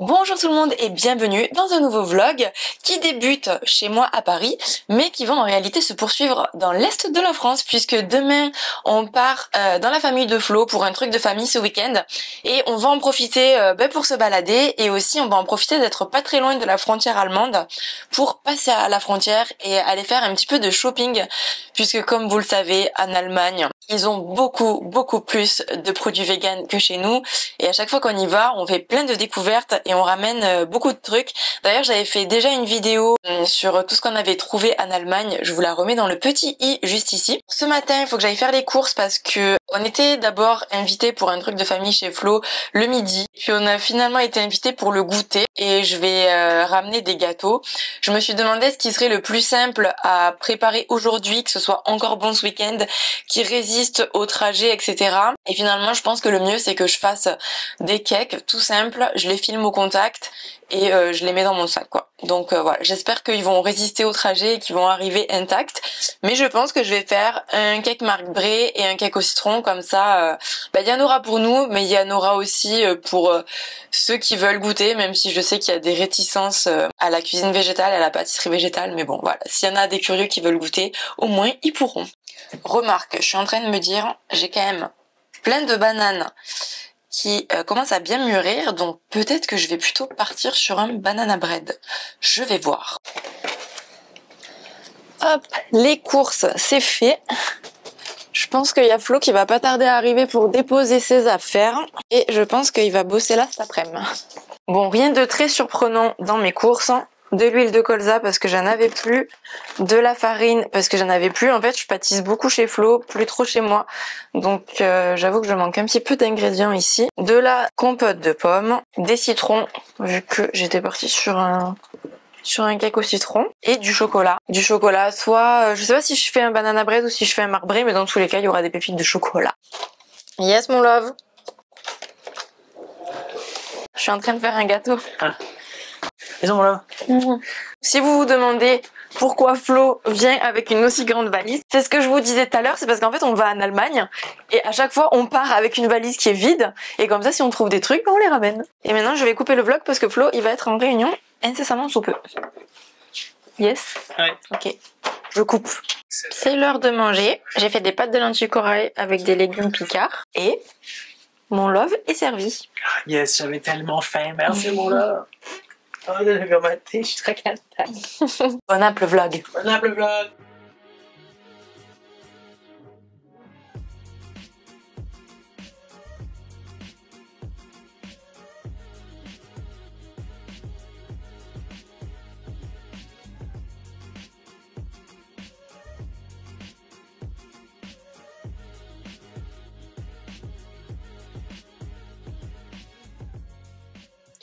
Bonjour tout le monde et bienvenue dans un nouveau vlog qui débute chez moi à Paris mais qui va en réalité se poursuivre dans l'est de la France puisque demain on part dans la famille de Flo pour un truc de famille ce week-end et on va en profiter pour se balader et aussi on va en profiter d'être pas très loin de la frontière allemande pour passer à la frontière et aller faire un petit peu de shopping puisque comme vous le savez en Allemagne ils ont beaucoup plus de produits véganes que chez nous et à chaque fois qu'on y va on fait plein de découvertes et on ramène beaucoup de trucs. D'ailleurs j'avais fait déjà une vidéo sur tout ce qu'on avait trouvé en Allemagne, je vous la remets dans le petit i juste ici. Ce matin il faut que j'aille faire les courses parce que on était d'abord invité pour un truc de famille chez Flo le midi, puis on a finalement été invité pour le goûter et je vais ramener des gâteaux. Je me suis demandé ce qui serait le plus simple à préparer aujourd'hui, que ce soit encore bon ce week-end, qui résiste au trajet, etc. Et finalement je pense que le mieux c'est que je fasse des cakes tout simples, je les filme au contact et je les mets dans mon sac quoi. Donc voilà, j'espère qu'ils vont résister au trajet et qu'ils vont arriver intacts. Mais je pense que je vais faire un cake Marc Bray et un cake au citron, comme ça il y en aura pour nous, mais il y en aura aussi pour ceux qui veulent goûter, même si je sais qu'il y a des réticences à la cuisine végétale, à la pâtisserie végétale, mais bon voilà, s'il y en a des curieux qui veulent goûter, au moins ils pourront. Remarque, je suis en train de me dire, j'ai quand même plein de bananes qui commence à bien mûrir, donc peut-être que je vais plutôt partir sur un banana bread. Je vais voir. Hop, les courses, c'est fait. Je pense qu'il y a Flo qui va pas tarder à arriver pour déposer ses affaires. Et je pense qu'il va bosser là cet après-midi. Bon, rien de très surprenant dans mes courses. De l'huile de colza parce que j'en avais plus, de la farine parce que j'en avais plus. En fait je pâtisse beaucoup chez Flo, plus trop chez moi, donc j'avoue que je manque un petit peu d'ingrédients ici. De la compote de pommes, des citrons vu que j'étais partie sur un cake au citron, et du chocolat. Du chocolat, soit je sais pas si je fais un banana bread ou si je fais un Marc Bray, mais dans tous les cas il y aura des pépites de chocolat. Yes mon love. Je suis en train de faire un gâteau. Ah. Ils ont là. Si vous vous demandez pourquoi Flo vient avec une aussi grande valise, c'est ce que je vous disais tout à l'heure, c'est parce qu'en fait on va en Allemagne et à chaque fois on part avec une valise qui est vide et comme ça si on trouve des trucs, on les ramène. Et maintenant je vais couper le vlog parce que Flo il va être en réunion incessamment sous peu. Yes? Ouais. Ok, je coupe. C'est l'heure de manger. J'ai fait des pâtes de lentilles corail avec des légumes picards et mon love est servi. Yes, j'avais tellement faim. Merci mon love. Oh, je suis très contente. Bon app le vlog. Bon app le vlog.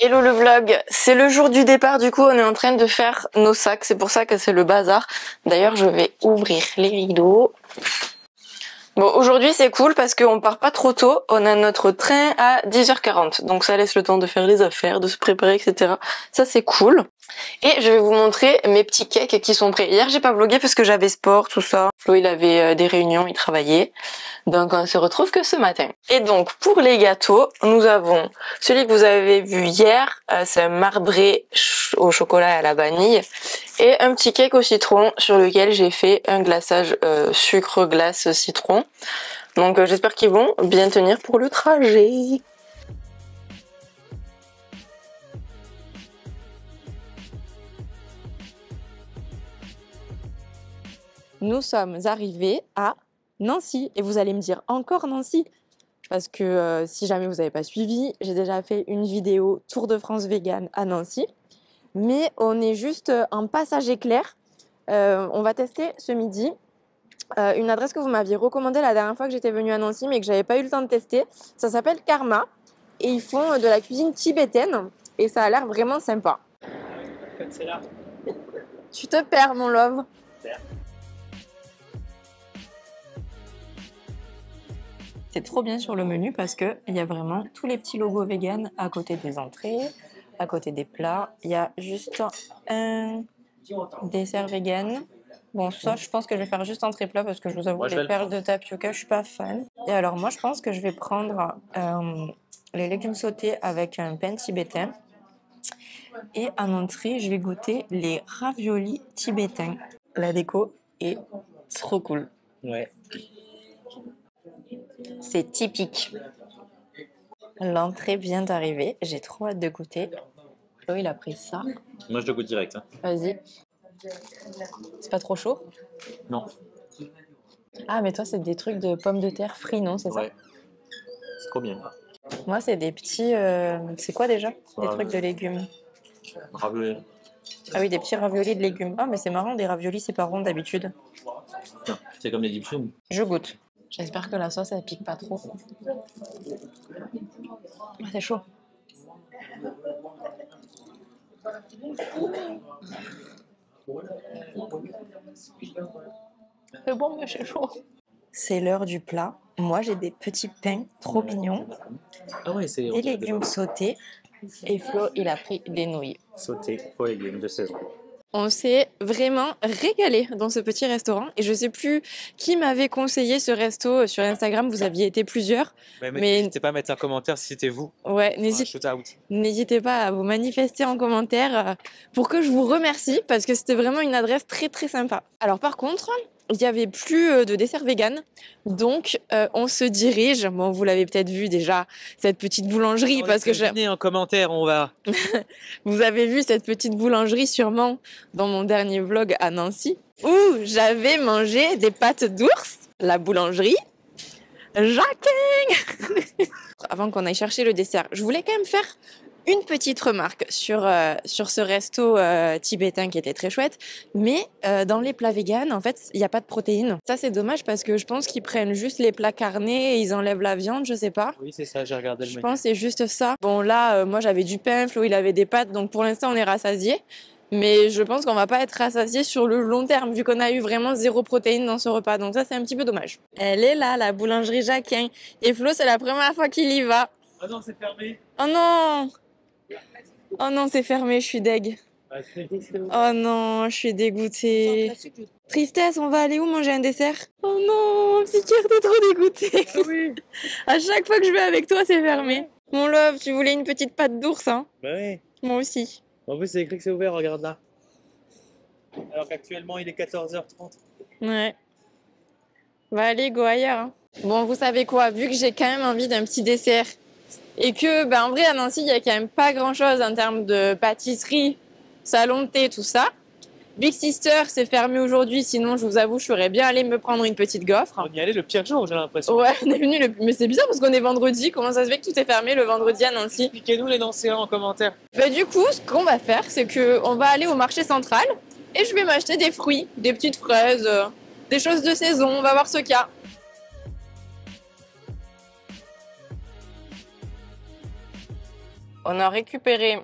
Hello le vlog, c'est le jour du départ, du coup on est en train de faire nos sacs, c'est pour ça que c'est le bazar. D'ailleurs je vais ouvrir les rideaux. Bon aujourd'hui c'est cool parce qu'on part pas trop tôt, on a notre train à 10h40, donc ça laisse le temps de faire les affaires, de se préparer etc. Ça c'est cool. Et je vais vous montrer mes petits cakes qui sont prêts. Hier j'ai pas vlogué parce que j'avais sport, tout ça. Flo il avait des réunions, il travaillait. Donc on se retrouve que ce matin. Et donc pour les gâteaux, nous avons celui que vous avez vu hier, c'est un Marc Bray au chocolat et à la vanille. Et un petit cake au citron sur lequel j'ai fait un glaçage sucre glace citron. Donc j'espère qu'ils vont bien tenir pour le trajet. Nous sommes arrivés à Nancy et vous allez me dire encore Nancy parce que si jamais vous n'avez pas suivi, j'ai déjà fait une vidéo Tour de France vegan à Nancy, mais on est juste en passage éclair. On va tester ce midi une adresse que vous m'aviez recommandée la dernière fois que j'étais venue à Nancy mais que j'avais pas eu le temps de tester. Ça s'appelle Karma et ils font de la cuisine tibétaine et ça a l'air vraiment sympa. C'est là. Tu te perds mon love. C'est trop bien sur le menu parce qu'il y a vraiment tous les petits logos vegan à côté des entrées, à côté des plats. Il y a juste un dessert vegan. Bon, ça, je pense que je vais faire juste entrée plat parce que je vous avoue, les perles de tapioca, je suis pas fan. Et alors, moi, je pense que je vais prendre les légumes sautés avec un pain tibétain. Et en entrée, je vais goûter les raviolis tibétains. La déco est trop cool. Ouais. C'est typique. L'entrée vient d'arriver. J'ai trop hâte de goûter. Flo, il a pris ça. Moi, je le goûte direct. Hein. Vas-y. C'est pas trop chaud? Non. Ah, mais toi, c'est des trucs de pommes de terre frits, non? C'est ça? Ouais. C'est trop bien. Moi, c'est des petits... C'est quoi déjà? Des trucs de légumes. Raviolis. Ah oui, des petits raviolis de légumes. Ah, mais c'est marrant, des raviolis, c'est pas rond d'habitude. Non, c'est comme les dim sum. Je goûte. J'espère que la sauce, elle pique pas trop. Ah, c'est chaud. C'est bon, mais c'est chaud. C'est l'heure du plat. Moi, j'ai des petits pains trop mignons, Ah ouais, c'est des légumes sautés. Et Flo, il a pris des nouilles. sautés aux légumes de saison. On s'est vraiment régalé dans ce petit restaurant. Et je sais plus qui m'avait conseillé ce resto sur Instagram. Vous aviez été plusieurs. Mais Mais- n'hésitez pas à mettre un commentaire si c'était vous. Ouais, Shoot out. n'hésitez pas à vous manifester en commentaire pour que je vous remercie parce que c'était vraiment une adresse très très sympa. Alors par contre, il n'y avait plus de dessert vegan. Donc on se dirige, bon vous l'avez peut-être vu déjà, cette petite boulangerie parce que venez en commentaire, on va. vous avez vu cette petite boulangerie sûrement dans mon dernier vlog à Nancy où j'avais mangé des pâtes d'ours, la boulangerie Jacquin. Avant qu'on aille chercher le dessert, je voulais quand même faire une petite remarque sur ce resto tibétain qui était très chouette, mais dans les plats véganes, en fait, il n'y a pas de protéines. Ça, c'est dommage parce que je pense qu'ils prennent juste les plats carnés et ils enlèvent la viande, je sais pas. Oui, c'est ça, j'ai regardé le Je menu. pense que c'est juste ça. Bon, là, moi, j'avais du pain, Flo, il avait des pâtes, donc pour l'instant, on est rassasié. Mais je pense qu'on va pas être rassasié sur le long terme, vu qu'on a eu vraiment zéro protéine dans ce repas. Donc ça, c'est un petit peu dommage. Elle est là, la boulangerie Jacquin. Et Flo, c'est la première fois qu'il y va. Ah non, c'est fermé. Oh non! Oh non, c'est fermé, je suis deg. Oh non, je suis dégoûtée. Tristesse, on va aller où manger un dessert? Oh non, psychiatre, t'es trop dégoûtée. Oui. À chaque fois que je vais avec toi, c'est fermé. Mon love, tu voulais une petite pâte d'ours, hein? Bah ouais. Moi aussi. En plus, c'est écrit que c'est ouvert, regarde là. Alors qu'actuellement, il est 14h30. Ouais. Va aller go ailleurs. Hein. Bon, vous savez quoi? Vu que j'ai quand même envie d'un petit dessert et que, ben, en vrai, à Nancy, il y a quand même pas grand-chose en termes de pâtisserie, salon de thé, tout ça. Big Sister, c'est fermé aujourd'hui. Sinon, je vous avoue, je serais bien allée me prendre une petite gaufre. On y allait le pire jour, j'ai l'impression. Ouais, on est venu mais c'est bizarre parce qu'on est vendredi. Comment ça se fait que tout est fermé le vendredi à Nancy? Expliquez-nous les Nancéens en commentaire. Bah, du coup, ce qu'on va faire, c'est que on va aller au marché central et je vais m'acheter des fruits, des petites fraises, des choses de saison. On va voir ce qu'il y a. On a récupéré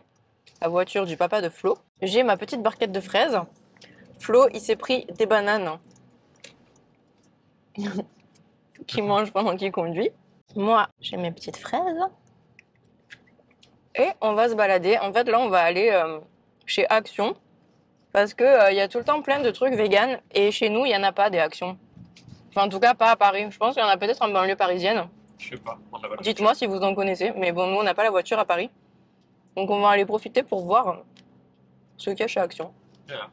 la voiture du papa de Flo. J'ai ma petite barquette de fraises. Flo, il s'est pris des bananes qu'il mange pendant qu'il conduit. Moi, j'ai mes petites fraises. Et on va se balader. En fait, là, on va aller chez Action. Parce que y a tout le temps plein de trucs véganes. Et chez nous, il n'y en a pas des Actions. Enfin, en tout cas, pas à Paris. Je pense qu'il y en a peut-être en banlieue parisienne. Je sais pas. On a pas Dites-moi si vous en connaissez. Mais bon, nous, on n'a pas la voiture à Paris. Donc, on va aller profiter pour voir ce qu'il y a chez Action. Voilà.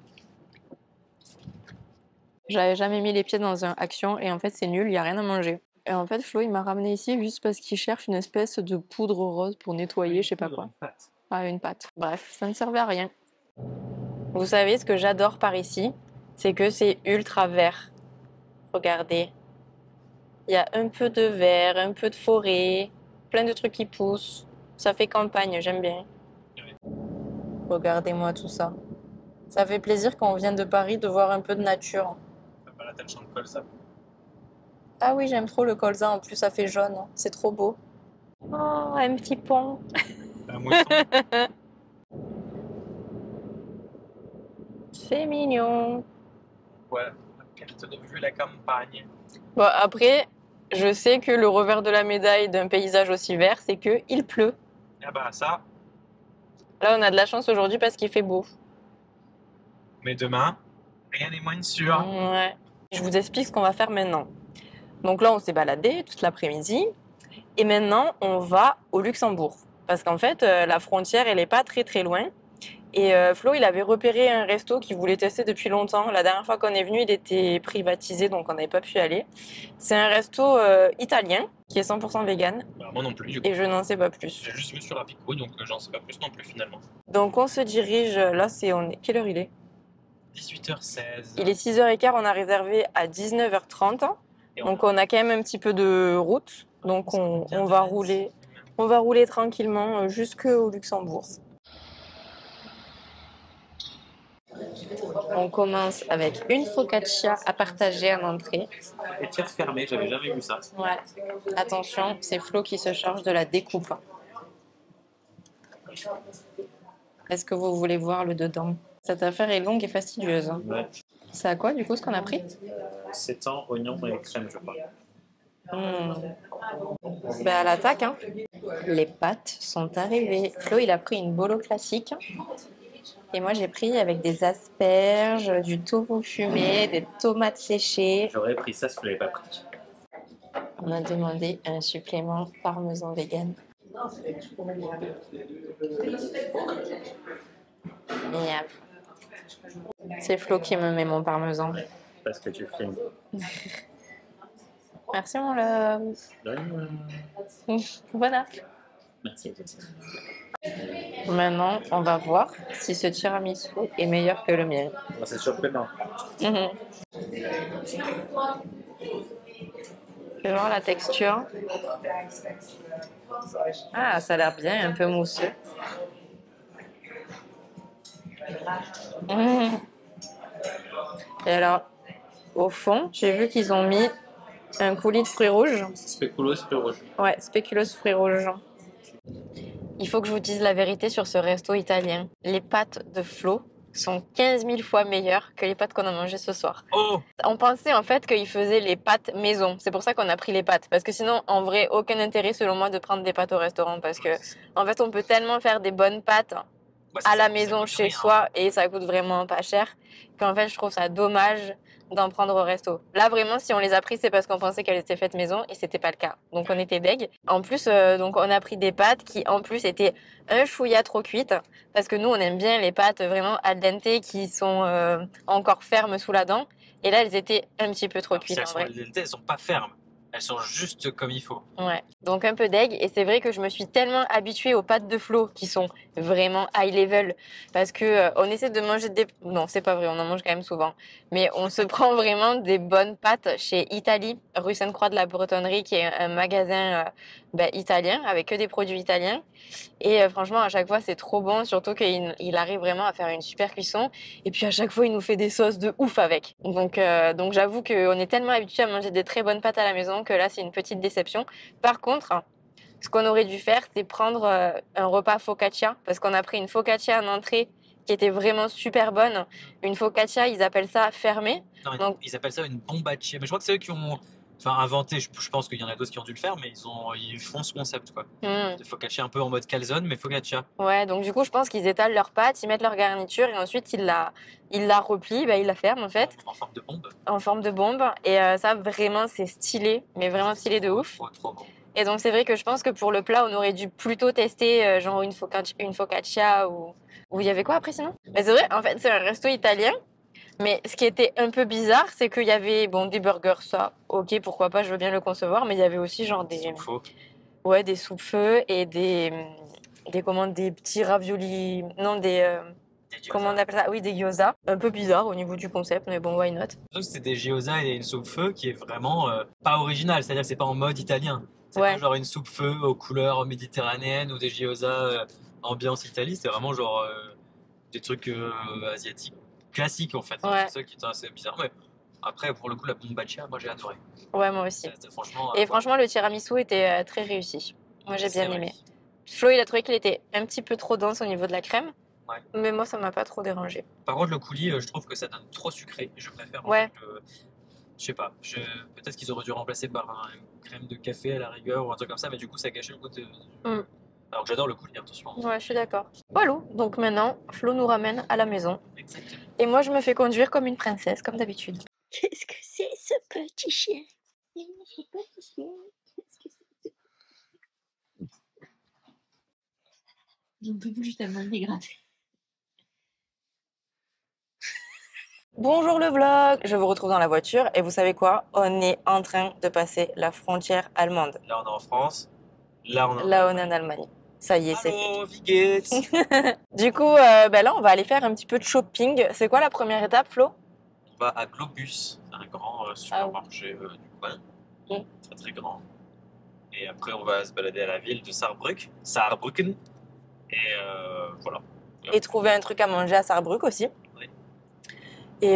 J'avais jamais mis les pieds dans un Action. Et en fait, c'est nul. Il n'y a rien à manger. Et en fait, Flo, il m'a ramené ici juste parce qu'il cherche une espèce de poudre rose pour nettoyer, je sais pas quoi. Ah, une pâte. Bref, ça ne servait à rien. Vous savez, ce que j'adore par ici, c'est que c'est ultra vert. Regardez. Il y a un peu de vert, un peu de forêt, plein de trucs qui poussent. Ça fait campagne, j'aime bien. Regardez-moi tout ça. Ça fait plaisir quand on vient de Paris de voir un peu de nature. T'as pas la tête de colza. Ah oui, j'aime trop le colza, en plus ça fait jaune. C'est trop beau. Oh, un petit pont. Un mousson. C'est mignon. Voilà. Carte de vue la campagne. Bon, après, je sais que le revers de la médaille d'un paysage aussi vert, c'est qu'il pleut. Ah bah ça. Là, on a de la chance aujourd'hui parce qu'il fait beau. Mais demain, rien n'est moins sûr. Ouais. Je vous explique ce qu'on va faire maintenant. Donc là, on s'est baladé toute l'après-midi. Et maintenant, on va au Luxembourg. Parce qu'en fait, la frontière, elle est pas très très loin. Et Flo, il avait repéré un resto qu'il voulait tester depuis longtemps. La dernière fois qu'on est venu, il était privatisé, donc on n'avait pas pu aller. C'est un resto italien qui est 100% vegan. Bah, moi non plus, du coup. Et je n'en sais pas plus. J'ai juste vu sur Apico, donc j'en sais pas plus non plus finalement. Donc on se dirige, là quelle heure il est? 18h16. Il est 6h15, on a réservé à 19h30. Donc on a quand même un petit peu de route. Donc on va rouler tranquillement jusqu'au Luxembourg. On commence avec une focaccia à partager en entrée. Et tiers fermé, j'avais jamais vu ça. Ouais. Attention, c'est Flo qui se charge de la découpe. Est-ce que vous voulez voir le dedans? Cette affaire est longue et fastidieuse. Ouais. C'est à quoi du coup ce qu'on a pris? 7 ans, oignon et crème, je crois. Ben à l'attaque, hein. Les pâtes sont arrivées. Flo, il a pris une bolo classique. Et moi, j'ai pris avec des asperges, du tofu fumé, des tomates séchées. J'aurais pris ça si tu l'avais pas pris. On a demandé un supplément parmesan vegan. Miam. C'est Flo qui me met mon parmesan. Parce que tu filmes. Merci mon love. Bon app. Merci à toi. Maintenant, on va voir si ce tiramisu est meilleur que le mien. C'est surprenant. Fais voir la texture. Ah, ça a l'air bien, un peu mousseux. Et alors, au fond, j'ai vu qu'ils ont mis un coulis de fruits rouges. Spéculoos, fruits rouges. Ouais, spéculoos fruits rouges. Il faut que je vous dise la vérité sur ce resto italien. Les pâtes de Flo sont 15 000 fois meilleures que les pâtes qu'on a mangées ce soir. Oh! On pensait en fait qu'ils faisaient les pâtes maison. C'est pour ça qu'on a pris les pâtes. Parce que sinon, en vrai, aucun intérêt selon moi de prendre des pâtes au restaurant. Parce que, en fait, on peut tellement faire des bonnes pâtes à la maison chez soi et ça coûte vraiment pas cher qu'en fait, je trouve ça dommage d'en prendre au resto. Là, vraiment, si on les a pris, c'est parce qu'on pensait qu'elles étaient faites maison et c'était pas le cas. Donc, on était deg. En plus, donc, on a pris des pâtes qui, en plus, étaient un chouïa trop cuites parce que nous, on aime bien les pâtes vraiment al dente qui sont encore fermes sous la dent. Et là, elles étaient un petit peu trop cuites, en vrai. Elles sont pas fermes. Elles sont juste comme il faut. Ouais, donc un peu deg. Et c'est vrai que je me suis tellement habituée aux pâtes de Flo qui sont vraiment high level. Parce que on essaie de manger des... Non, c'est pas vrai, on en mange quand même souvent. Mais on se prend vraiment des bonnes pâtes chez Italie, rue Sainte-Croix de la Bretonnerie, qui est un magasin italien, avec que des produits italiens. Et franchement, à chaque fois, c'est trop bon, surtout qu'il arrive vraiment à faire une super cuisson. Et puis à chaque fois, il nous fait des sauces de ouf avec. Donc j'avoue qu'on est tellement habitué à manger des très bonnes pâtes à la maison que là, c'est une petite déception. Par contre, ce qu'on aurait dû faire, c'est prendre un repas focaccia, parce qu'on a pris une focaccia en entrée qui était vraiment super bonne. Une focaccia, ils appellent ça fermée. Non, donc, ils appellent ça une bombaccia. Mais je crois que c'est eux qui ont inventé. Je pense qu'il y en a d'autres qui ont dû le faire, mais ils font ce concept, quoi. De focaccia un peu en mode calzone, mais focaccia. Ouais, donc du coup, je pense qu'ils étalent leurs pâtes, ils mettent leur garniture et ensuite ils la replient, ils la ferment en fait. En forme de bombe. En forme de bombe. Et ça, vraiment, c'est stylé, mais vraiment stylé de ouf. Trop bon. Et donc, c'est vrai que je pense que pour le plat, on aurait dû plutôt tester genre une focaccia ou il y avait quoi après sinon? Mais c'est vrai, en fait, c'est un resto italien. Mais ce qui était un peu bizarre, c'est qu'il y avait des burgers, ça, ok, pourquoi pas, je veux bien le concevoir, mais il y avait aussi genre des soupes-feu et des petits raviolis, non, comment on appelle ça? Oui, des gyoza. Un peu bizarre au niveau du concept, mais bon, why not? C'était des gyoza et une soupe-feu qui est vraiment pas originale, c'est-à-dire que c'est pas en mode italien. C'est pas genre une soupe-feu aux couleurs méditerranéennes ou des gyoza ambiance Italie, c'est vraiment genre des trucs asiatiques classiques en fait. Ouais. C'est ça qui est assez bizarre. Mais après, pour le coup, la bombaccia, moi j'ai adoré. Ouais, moi aussi. Franchement, et franchement, le tiramisu était très réussi. Moi, j'ai bien aimé. Flo, il a trouvé qu'il était un petit peu trop dense au niveau de la crème. Ouais. Mais moi, ça m'a pas trop dérangé. Par contre, le coulis, je trouve que ça donne trop sucré. Je préfère. Ouais. Je sais pas. Peut-être qu'ils auraient dû remplacer par une crème de café à la rigueur ou un truc comme ça, mais du coup, ça gâchait le goût de. Alors que j'adore le coulis, attention. Ouais, je suis d'accord. Voilà. Donc maintenant, Flo nous ramène à la maison. Exactement. Et moi, je me fais conduire comme une princesse, comme d'habitude. Qu'est-ce que c'est ce petit chien? Ce petit chien. Qu'est-ce que c'est? J'en peux plus, je suis tellement dégradée. Bonjour le vlog, je vous retrouve dans la voiture et vous savez quoi? On est en train de passer la frontière allemande. Là, on est en France. Là, on est en Là, on est Allemagne. en Allemagne. Ça y est, c'est fait. Allô, wie geht's? Du coup, là, on va aller faire un petit peu de shopping. C'est quoi la première étape, Flo? On va à Globus, un grand supermarché du coin. Mm. Très très grand. Et après, on va se balader à la ville de Saarbrücken. Et voilà. Et trouver un truc à manger à Saarbrück aussi. Oui. Et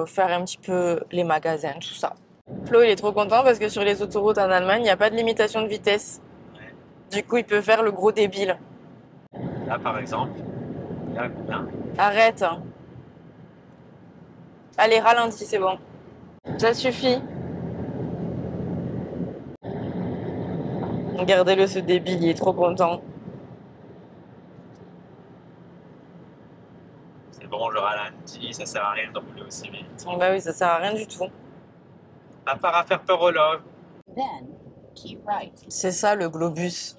faire un petit peu les magasins, tout ça. Flo, il est trop content parce que sur les autoroutes en Allemagne, il n'y a pas de limitation de vitesse. Ouais. Du coup, il peut faire le gros débile. Là, par exemple, il y a combien? Arrête. Allez, ralentis, c'est bon. Ça suffit. Regardez-le, ce débile, il est trop content. C'est bon, je ralentis, ça sert à rien de rouler aussi vite. Bah oui, ça sert à rien du tout. À part à faire peur aux love. Then, keep right. C'est ça, le Globus.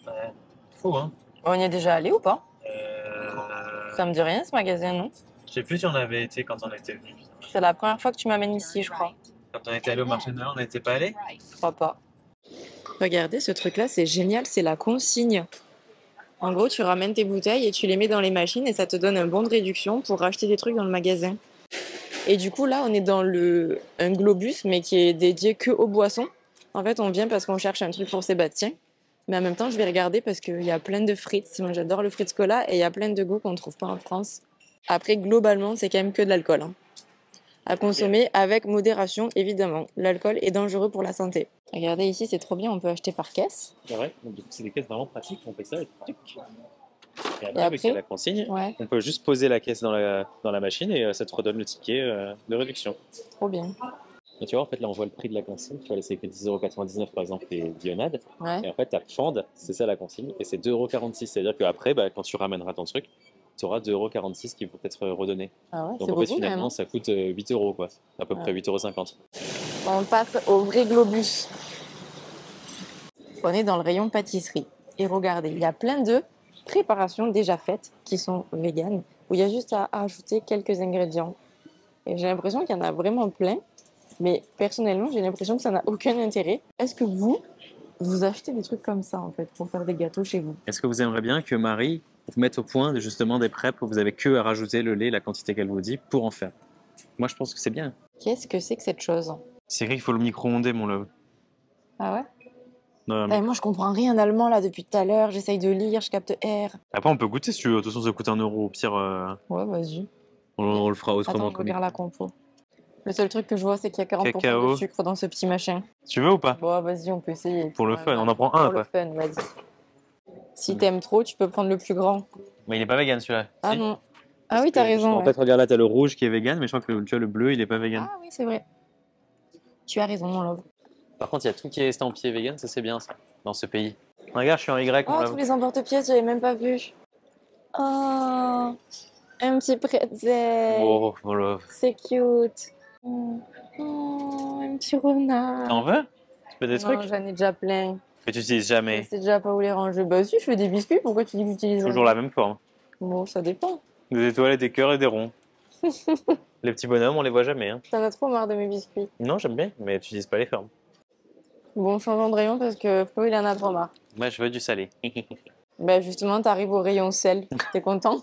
Ouais. Fou, hein? On y est déjà allé ou pas? Euh... Ça me dit rien, ce magasin, non? Je sais plus si on avait été quand on était venu. C'est la première fois que tu m'amènes ici, je crois. Quand on était allé au marché de Noël, on n'était pas allé? Je crois pas. Regardez, ce truc-là, c'est génial, c'est la consigne. En gros, tu ramènes tes bouteilles et tu les mets dans les machines et ça te donne un bon de réduction pour racheter des trucs dans le magasin. Et du coup, là, on est dans un Globus, mais qui est dédié que aux boissons. En fait, on vient parce qu'on cherche un truc pour Sébastien. Mais en même temps, je vais regarder parce qu'il y a plein de frites. Moi, j'adore le Fritz Cola et il y a plein de goûts qu'on ne trouve pas en France. Après, globalement, c'est quand même que de l'alcool, hein. À consommer avec modération, évidemment. L'alcool est dangereux pour la santé. Regardez ici, c'est trop bien, on peut acheter par caisse. Ouais, donc du coup, c'est des caisses vraiment pratiques. On fait ça et tuc. Et Et avec après la consigne, Ouais, on peut juste poser la caisse dans la machine et ça te redonne le ticket de réduction. trop bien. Et tu vois, en fait, là, on voit le prix de la consigne. Tu vois, là, c'est écrit 10,99 € par exemple, les Dionades. Ouais. Et en fait, ta fende, c'est ça la consigne, et c'est 2,46 €. C'est-à-dire qu'après, bah, quand tu ramèneras ton truc, tu auras 2,46 € qui vont être redonnés. Ah ouais, Donc c'est en fait, beaucoup quand même, finalement, hein. ça coûte 8 €, quoi. À peu près 8,50 €. On passe au vrai Globus. On est dans le rayon pâtisserie. Et regardez, il y a plein de préparations déjà faites qui sont véganes, où il y a juste à ajouter quelques ingrédients. Et j'ai l'impression qu'il y en a vraiment plein, mais personnellement, j'ai l'impression que ça n'a aucun intérêt. Est-ce que vous achetez des trucs comme ça, en fait, pour faire des gâteaux chez vous? Est-ce que vous aimeriez bien que Marie vous mette au point justement des preps où vous avez que à rajouter le lait, la quantité qu'elle vous dit, pour en faire? Moi, je pense que c'est bien. Qu'est-ce que c'est que cette chose? C'est vrai qu'il faut le micro-onder, mon love. Ah ouais? Non, Moi, je comprends rien en allemand, là, depuis tout à l'heure. J'essaye de lire, je capte R. Après, on peut goûter si tu veux. De toute façon, ça coûte 1 € au pire. Ouais, vas-y. On le fera autrement. Attends, je regarde la compo. Le seul truc que je vois, c'est qu'il y a 40% Cacao. de sucre dans ce petit machin. Tu veux ou pas? Bon, vas-y, on peut essayer. Pour le Ouais, fun, ouais. on en prend un, Pour quoi. le fun, vas-y. Si t'aimes trop, tu peux prendre le plus grand. Mais il est pas vegan celui-là. Ah Si. non. Ah oui, t'as raison. En Ouais. fait, regarde là, t'as le rouge qui est vegan, mais je crois que tu vois, le bleu, il est pas vegan. Ah oui, c'est vrai. Tu as raison, mon love. Par contre, il y a tout qui est estampillé vegan, ça c'est bien ça, dans ce pays. Regarde, je suis en Y, mon Oh, love. tous les emporte-pièces, j'avais même pas vu. Oh, un petit pretzel. Oh, mon love. C'est cute. Oh, un petit renard. T'en veux? Tu fais des Non, trucs j'en ai déjà plein. que tu utilises Je jamais. sais déjà pas où les ranger. Bah si, je fais des biscuits. Pourquoi tu dis que j'utilise Toujours la même forme. Bon, ça dépend. Des étoiles, des cœurs et des ronds. Les petits bonhommes, on les voit jamais. Hein. T'en as trop marre de mes biscuits. Non, j'aime bien, mais tu utilises pas les formes. Bon, changeons de rayon parce que Flo, il en a trop marre. Moi, je veux du salé. Bah justement, t'arrives au rayon sel. T'es content?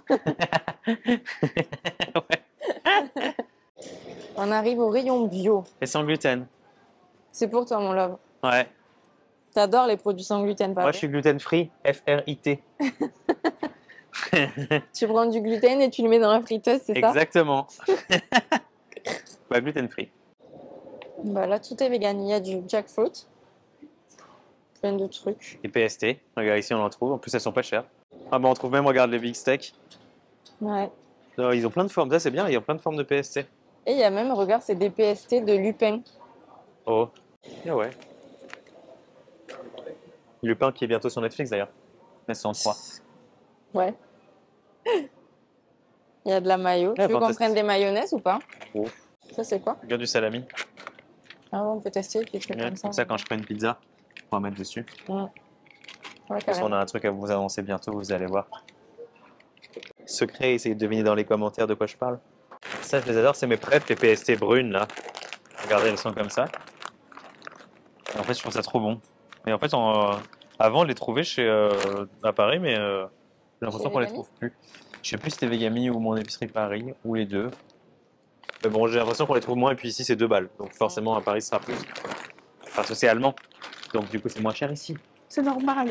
On arrive au rayon bio. Et sans gluten. C'est pour toi, mon love. Ouais. T'adores les produits sans gluten, pas Moi, vrai? je suis gluten free. FRIT. Tu prends du gluten et tu le mets dans la friteuse, c'est ça? Exactement. Bah, gluten free. Bah là, tout est vegan. Il y a du jackfruit. Plein de trucs. Et PST. Regarde, ici, on en trouve. En plus, elles sont pas chères. Ah, bah, on trouve même, regarde, les big steaks. Ouais. Non, ils ont plein de formes. Ça, c'est bien. Il y a plein de formes de PST. Et il y a même, regarde, c'est des PST de lupin. Oh. Ah ouais. Lupin qui est bientôt sur Netflix, d'ailleurs. La saison 3. Ouais. Il y a de la mayo. Ouais, Tu veux qu'on fantastique. prenne des mayonnaises ou pas? Oh. Ça, c'est quoi? Regarde du salami. Ah ouais, on peut tester des trucs Ouais, comme ça. comme ça, quand je fais une pizza, on va mettre dessus. Ouais. Ouais, Parce qu'on a un truc à vous annoncer bientôt, vous allez voir. Secret, essayez de deviner dans les commentaires de quoi je parle. Ça, je les adore, c'est mes prêtres, les PST brunes là. Regardez, elles sont comme ça. Et en fait, je trouve ça trop bon. Et en fait, avant, on les trouvait à Paris, mais j'ai l'impression qu'on les trouve plus. Je sais plus si c'était Vegami ou mon épicerie Paris, ou les deux. Mais bon, j'ai l'impression qu'on les trouve moins, et puis ici, c'est 2 balles. Donc forcément, à Paris, ce sera plus. Parce que c'est allemand. Donc du coup, c'est moins cher ici. C'est normal.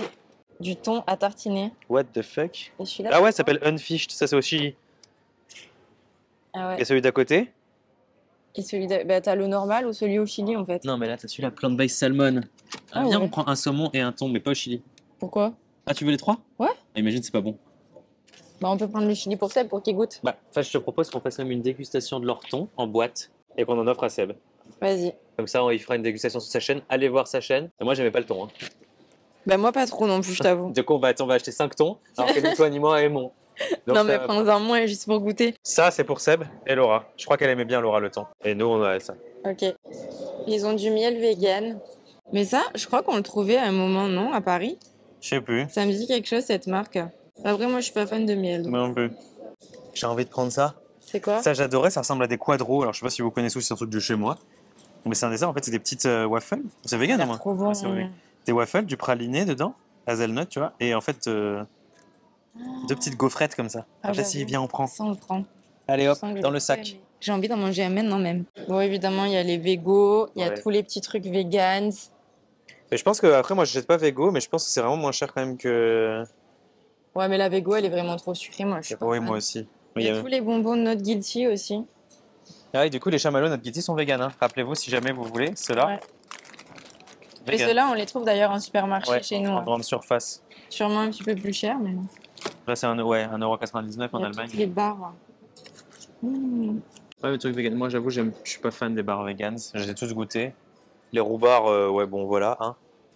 Du thon à tartiner. What the fuck? Et celui-là, Ah ouais, ça s'appelle Unfished, ça c'est au Chili. ah ouais. Et celui d'à côté? Et celui bah, t'as le normal ou celui au Chili en fait? Non, mais là, t'as celui-là, plant-based salmon. Ah viens, ouais. on prend un saumon et un thon, mais pas au Chili. Pourquoi? Ah, tu veux les 3? Ouais. Ah, imagine, c'est pas bon. Bah on peut prendre le Chili pour Seb pour qu'il goûte. Bah, enfin, je te propose qu'on fasse même une dégustation de leur thon en boîte et qu'on en offre à Seb. Vas-y. Comme ça, il fera une dégustation sur sa chaîne. Allez voir sa chaîne. Et moi, j'aimais pas le thon. Hein. Bah moi pas trop non plus, je t'avoue. Du coup, on va acheter 5 thons, alors que ni toi ni moi aimons. Donc, Non mais prends-en moins juste pour goûter. ça, c'est pour Seb et Laura. Je crois qu'elle aimait bien Laura le thon. Et nous, on a ça. Ok. Ils ont du miel vegan. Mais ça, je crois qu'on le trouvait à un moment, non, à Paris? Je sais plus. Ça me dit quelque chose cette marque. Après moi je suis pas fan de miel. Moi non plus. J'ai envie de prendre ça. C'est quoi? Ça, j'adorais. Ça ressemble à des quadros. Alors, je sais pas si vous connaissez ou si c'est un truc de chez moi. Mais c'est un dessert. En fait, c'est des petites waffles. C'est vegan, Ça a au moins. l'air trop bon. C'est vrai. Des waffles, du praliné dedans, hazelnut, tu vois. Et en fait, 2 petites gaufrettes comme ça. Ah, Vas-y, j'avoue. viens, on prend. Ça on le prend. Allez hop, Je sens que dans j'ai le trop sac. aimé. J'ai envie d'en manger un maintenant même. Bon évidemment il y a les végos, il y a Ouais. tous les petits trucs vegans. Mais je pense que, après, moi, je jette pas végo, mais je pense que c'est vraiment moins cher quand même que. Ouais mais la végo elle est vraiment trop sucrée, moi je suis pas Oui, fan. moi aussi. Il y a tous les bonbons de Not Guilty aussi. Ah, et du coup, les chamallows Not Guilty sont véganes. Hein. Rappelez-vous, si jamais vous voulez, ceux-là. Ouais. Et Vegan. ceux-là on les trouve d'ailleurs en supermarché Ouais, chez nous. en Hein. grande surface. Sûrement un petit peu plus cher mais Là, c'est 1,99€ il en y a Allemagne. toutes les barres. Mmh. Ouais, le truc vegan. Moi, j'avoue, je suis pas fan des bars vegans. J'ai tous goûté. Les roubars, ouais, bon, voilà. Hein.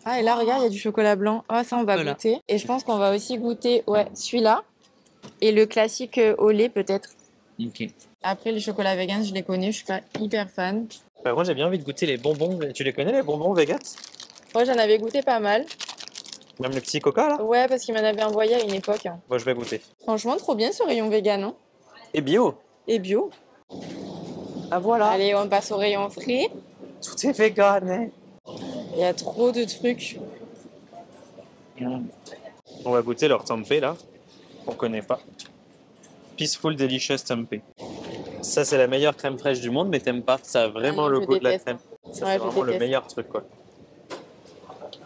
Ah et là regarde il y a du chocolat blanc. Ah ça on va Voilà. goûter. Et je pense qu'on va aussi goûter celui-là et le classique au lait peut-être. Ok. Après les chocolats vegan je les connais, je suis pas hyper fan. Bah, moi, j'ai bien envie de goûter les bonbons. Tu les connais, les bonbons vegan? Moi j'en avais goûté pas mal. Même les petits coca, là? Ouais parce qu'il m'en avait envoyé à une époque. Hein. Moi, je vais goûter. Franchement trop bien ce rayon vegan hein. Et bio. Et bio. Ah, voilà. Allez on passe au rayon frais. Tout est vegan. Hein. Il y a trop de trucs. On va goûter leur tempeh, là. On connaît pas. Peaceful Delicious Tempeh. Ça, c'est la meilleure crème fraîche du monde, mais t'aimes pas. Ça a vraiment Ah non, le je goût de la déteste. crème. Ça, Ouais, c'est je vraiment le déteste. meilleur truc, quoi.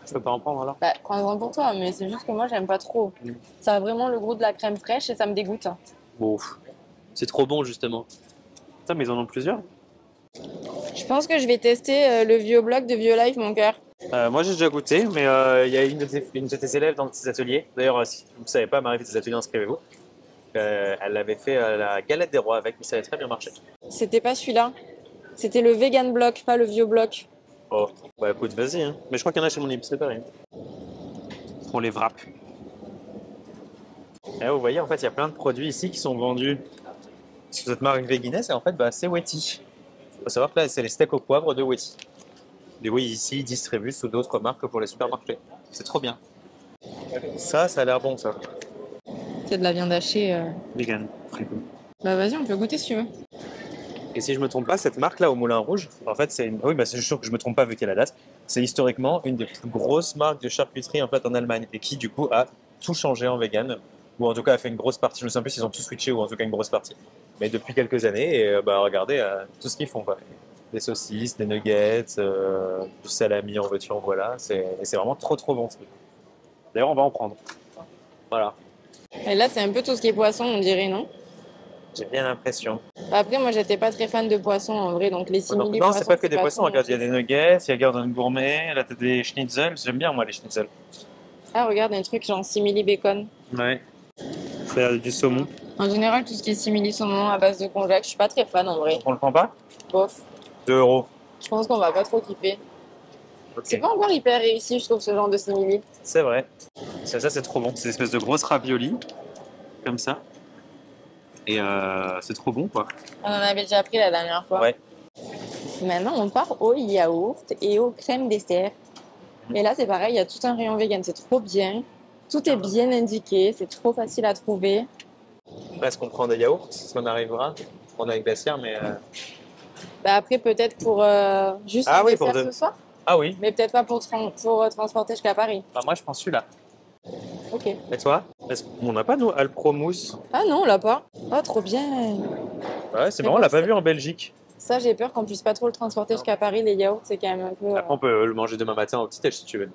Je peux pas en prendre, alors? Bah prends-en pour toi mais c'est juste que moi j'aime pas trop. Ça a vraiment le goût de la crème fraîche et ça me dégoûte. Hein. Bon, c'est trop bon, justement. Ça, mais ils en ont plusieurs. Je pense que je vais tester le Vieux-Bloc de Vieux-Life mon cœur. Moi, j'ai déjà goûté, mais il y a une de tes élèves dans tes ateliers. D'ailleurs, si vous ne savez pas, Marie fait des ateliers, inscrivez-vous. Elle avait fait la galette des rois avec, mais ça avait très bien marché. C'était pas celui-là. C'était le Vegan Bloc, pas le Vieux-Bloc. Oh, bah écoute, vas-y. Hein. Mais je crois qu'il y en a chez mon épicerie, pareil. Pour les wraps. Et vous voyez, en fait, il y a plein de produits ici qui sont vendus sous cette marque Veguiness, et en fait, bah, c'est Wetty. Il faut savoir que là, c'est les steaks au poivre de Wetty. Et oui, ici, ils distribuent sous d'autres marques pour les supermarchés. C'est trop bien. Ça a l'air bon, ça. C'est de la viande hachée. Vegan. Très cool. Bah vas-y, on peut goûter si tu veux. Et si je me trompe pas, cette marque-là au Moulin Rouge, en fait, c'est une... Oui, bah, c'est sûr que je me trompe pas vu qu'il y a la date. C'est historiquement une des plus grosses marques de charcuterie en fait en Allemagne et qui du coup a tout changé en vegan, ou en tout cas a fait une grosse partie. Je me souviens plus s'ils ont tout switché ou en tout cas une grosse partie. Mais depuis quelques années, et bah regardez tout ce qu'ils font quoi. Des saucisses, des nuggets, du salami en voiture, voilà. Et c'est vraiment trop bon ce truc. D'ailleurs, on va en prendre. Voilà. Et là, c'est un peu tout ce qui est poisson, on dirait, non? J'ai bien l'impression. Après, moi, j'étais pas très fan de poissons en vrai, donc les simili Non, c'est pas que des pas poissons. trop Regarde, il y a mon des kiff. nuggets, il y a Gordon Gourmet, là t'as des schnitzels. J'aime bien moi les schnitzels. Ah, regarde, un truc genre simili bacon. Ouais. C'est du saumon. En général, tout ce qui est simili saumon à base de konjac, je suis pas très fan en vrai. On le prend pas? Bof. 2 €. Je pense qu'on va pas trop kiffer. Ok. C'est pas encore hyper réussi, je trouve, ce genre de simili. C'est vrai. Ça c'est trop bon. C'est une espèce de grosse ravioli. Comme ça. Et c'est trop bon quoi. On en avait déjà pris la dernière fois. Ouais. Maintenant, on part au yaourt et aux crèmes dessert. Et là, c'est pareil, il y a tout un rayon vegan, c'est trop bien. Tout est bien indiqué, c'est trop facile à trouver. Est-ce qu'on prend des yaourts, si on arrivera? On a avec glacière, mais... Bah après, peut-être pour juste Ah un oui, dessert pour deux. ce soir, Ah oui, mais peut-être pas pour, transporter jusqu'à Paris. bah, moi je prends celui-là. Ok. Et toi? On n'a pas, nous, Alpro Mousse? Ah non, on l'a pas. Oh, trop bien. Ouais, c'est Mais marrant, on bon, l'a pas c'est- vu en Belgique. Ça, j'ai peur qu'on puisse pas trop le transporter jusqu'à Paris. Les yaourts, c'est quand même un peu... Après, on peut le manger demain matin au petit-déj si tu veux.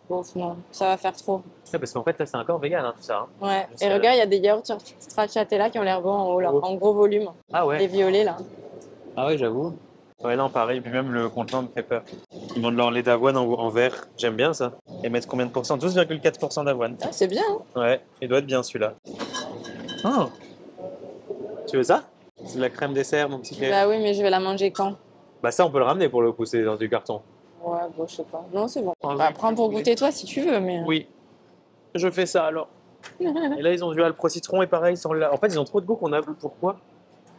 Bon, non, ça va faire trop. Ouais, parce qu'en fait, là, c'est encore vegan, hein, tout ça. Hein. Ouais. Juste, Et regarde, il y a des yaourts sur stracciatella qui ont l'air bons en haut, là, Oh. en gros volume. Ah Les ouais? violets, là. Ah ouais, j'avoue. Ouais, non, pareil. Puis même le contenant me fait peur. Ils vendent leur lait d'avoine en verre. J'aime bien ça. Et mettre combien de pourcents? 12,4% d'avoine. Ah, c'est bien, hein. Ouais, il doit être bien celui-là. Oh! Tu veux ça? C'est de la crème dessert, mon petit cake. Bah oui, mais je vais la manger quand? Bah ça, on peut le ramener pour le coup, c'est dans du carton. Ouais, bon, je sais pas. Non, c'est bon. Ah oui. Bah, prends pour goûter toi si tu veux, mais... Oui. Je fais ça alors. Et là, ils ont du Alpro Citron et pareil, en fait, ils ont trop de goût qu'on a vu. Pourquoi?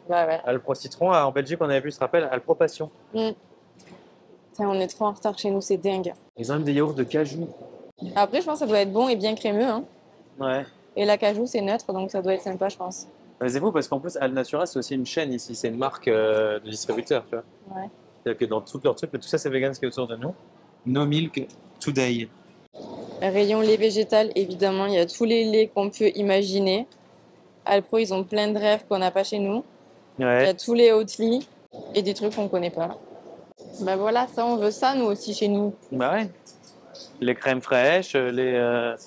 Bah ouais. Alpro Citron, en Belgique, on avait vu, je te rappelle, Alpro Passion. Tiens, on est trop en retard chez nous, c'est dingue. Ils ont même des yaourts de cajou. Après, je pense que ça doit être bon et bien crémeux, hein. Ouais. Et la cajou, c'est neutre, donc ça doit être sympa, je pense. Mais c'est fou parce qu'en plus, Alnatura, c'est aussi une chaîne ici, c'est une marque de distributeur, tu vois. Ouais. C'est-à-dire que dans tous leurs trucs, tout ça, c'est vegan ce qui est autour de nous. No milk today. Rayon lait végétal, évidemment, il y a tous les laits qu'on peut imaginer. Alpro, ils ont plein de rêves qu'on n'a pas chez nous. Il y Ouais. a tous les Oatly et des trucs qu'on connaît pas. Bah voilà, ça, on veut ça, nous aussi, chez nous. Bah ouais. Les crèmes fraîches, les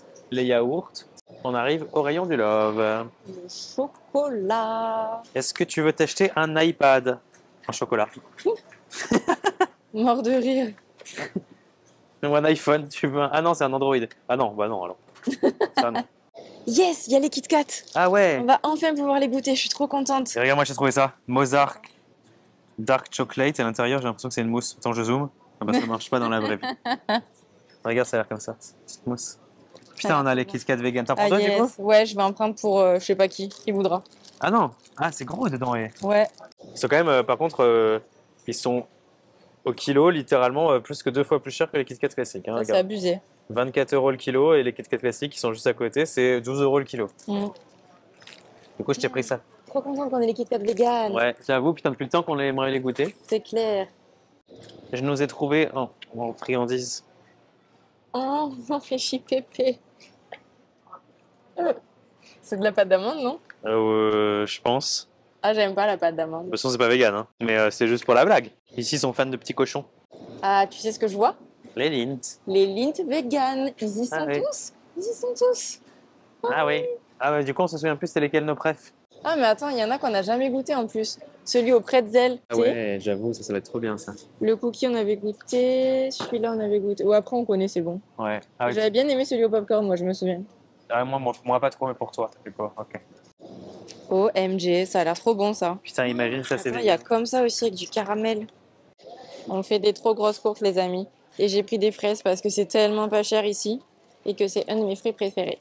yaourts. On arrive au rayon du love. Le chocolat. Est-ce que tu veux t'acheter un iPad en chocolat? Mort de rire. Ou un iPhone, tu veux Ah non, c'est un Android. Ah non, bah non alors. Ça, non. Yes, il y a les Kit Kat. Ah ouais. On va enfin pouvoir les goûter, je suis trop contente. Et regarde, moi j'ai trouvé ça. Mozart Dark Chocolate. Et à l'intérieur, j'ai l'impression que c'est une mousse. Attends, je zoome. Ah bah ça marche pas dans la vraie vie. Regarde, ça a l'air comme ça. Petite mousse. Putain, on a les Kit Kat vegan. T'en prends Ah toi du coup? yes, ouais, je vais en prendre pour je sais pas qui voudra. Ah non. Ah, c'est gros dedans. Ouais. Ouais. Ils sont quand même, par contre, ils sont au kilo, littéralement, plus que 2 fois plus cher que les Kit Kat classiques. Hein, Ça, c'est regarde. abusé. 24 € le kilo et les Kit Kat classiques qui sont juste à côté, c'est 12 € le kilo. Mm. Du coup, je t'ai pris ça. Trop contente qu'on ait les Kit Kat vegan. Ouais, j'avoue, putain, depuis le temps qu'on aimerait les goûter. C'est clair. Je nous ai trouvé en friandises. Oh, on fait pépé. C'est de la pâte d'amande, non? Je pense. Ah, j'aime pas la pâte De d'amande. toute façon, c'est pas vegan, hein. Mais c'est juste pour la blague. Ici, ils sont fans de petits cochons. Ah, tu sais ce que je vois? Les Lindt. Les Lindt vegan. Ils y sont Ah oui. tous. Ils y sont tous. Ah oui. Ah ouais, du coup, on se souvient plus c'était lesquels nos préf. Ah, mais attends, il y en a qu'on n'a jamais goûté en plus. Celui au pretzel. Ah tu sais. ouais, j'avoue, ça va être trop bien ça. Le cookie, on avait goûté. Celui-là, on avait goûté. Ou après, on connaît, c'est bon. Ouais. Ah, oui. J'avais bien aimé celui au popcorn, moi, je me souviens. Ah, moi, pas trop, mais pour toi. Du coup, ok. OMG, ça a l'air trop bon, ça. Putain, imagine ça, c'est Attends, il y a vegan. comme ça aussi avec du caramel. On fait des trop grosses courses, les amis. Et j'ai pris des fraises parce que c'est tellement pas cher ici et que c'est un de mes fruits préférés.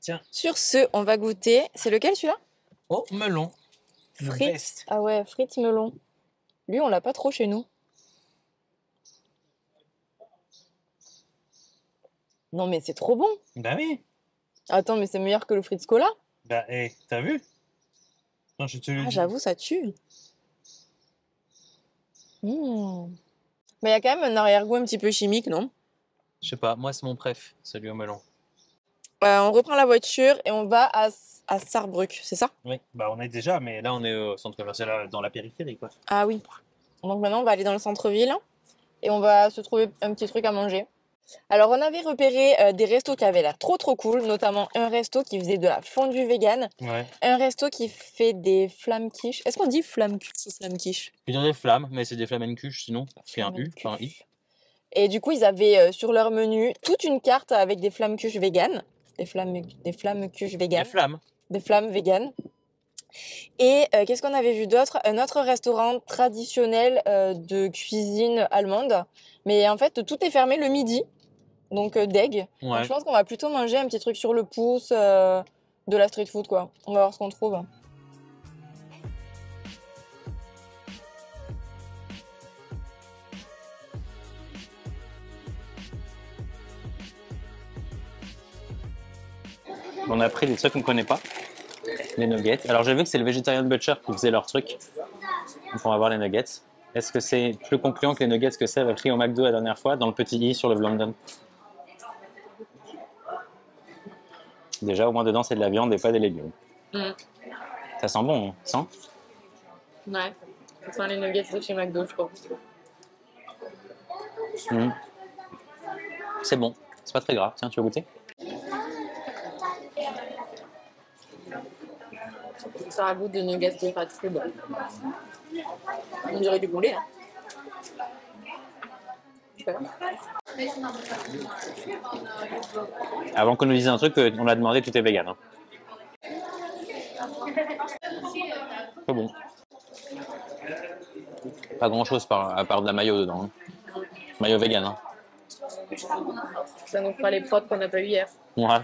Tiens. Sur ce, on va goûter. C'est lequel celui-là? Oh, melon. Le Frites. best. Ah ouais, frites melon. Lui, on l'a pas trop chez nous. Non, mais c'est trop bon. Bah oui. Attends, mais c'est meilleur que le frites cola. Bah, t'as vu? Non, je te le Ah, dis. j'avoue, ça tue. Mais il y a quand même un arrière-goût un petit peu chimique, non? Je sais pas, moi c'est mon préf, celui au melon. On reprend la voiture et on va à Sarrebruck, c'est ça? Oui, bah on est déjà, mais là on est au centre commercial, dans la périphérie quoi. Ah oui. Donc maintenant, on va aller dans le centre-ville et on va se trouver un petit truc à manger. Alors, on avait repéré des restos qui avaient l'air trop cool, notamment un resto qui faisait de la fondue vegan, Ouais. un resto qui fait des flammes quiche. Est-ce qu'on dit flamme quiche ou flamme quiche? Je dirais des flammes, mais c'est des flamencuches sinon. C'est un U, pas un I. Et du coup, ils avaient sur leur menu toute une carte avec des flammes quiche vegan. Des flammes quiche vegan. Des flammes. Des flammes vegan. Et qu'est-ce qu'on avait vu d'autre? Un autre restaurant traditionnel de cuisine allemande. Mais en fait, tout est fermé le midi. Donc deg. Ouais. Donc, je pense qu'on va plutôt manger un petit truc sur le pouce de la street food, quoi. On va voir ce qu'on trouve. on a pris des trucs qu'on ne connaît pas. Les nuggets. Alors j'ai vu que c'est le Vegetarian Butcher qui faisait leur truc. Donc on va voir les nuggets. Est-ce que c'est plus concluant que les nuggets que c'est pris au McDo la dernière fois dans le petit i sur le London? Déjà au moins dedans c'est de la viande et pas des légumes. Ça sent bon, hein? Sent? Ouais, ça sent les nuggets de chez McDo, je crois. C'est bon, c'est pas très grave. Tiens, tu veux goûter? Ça a goût de nuggets de fast food. On dirait du poulet, hein. Avant qu'on nous dise un truc, on l'a demandé, tout est vegan. Hein. C'est bon. Pas grand chose à part de la mayo dedans. Hein. Mayo vegan. Hein. Ça nous fera les prods qu'on n'a pas eu hier. Ouais.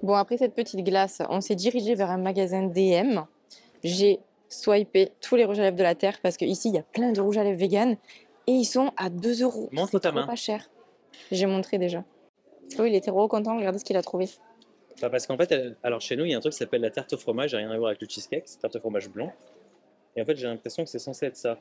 Bon, après cette petite glace, on s'est dirigé vers un magasin DM. J'ai swipé tous les rouges à lèvres de la terre parce qu'ici, il y a plein de rouges à lèvres vegan et ils sont à 2 €. Montre ta main. Pas cher. J'ai montré déjà. Oh, il était trop content, regardez ce qu'il a trouvé. Bah parce qu'en fait, alors chez nous, il y a un truc qui s'appelle la tarte au fromage, ça n'a rien à voir avec le cheesecake, c'est tarte au fromage blanc. Et en fait, j'ai l'impression que c'est censé être ça.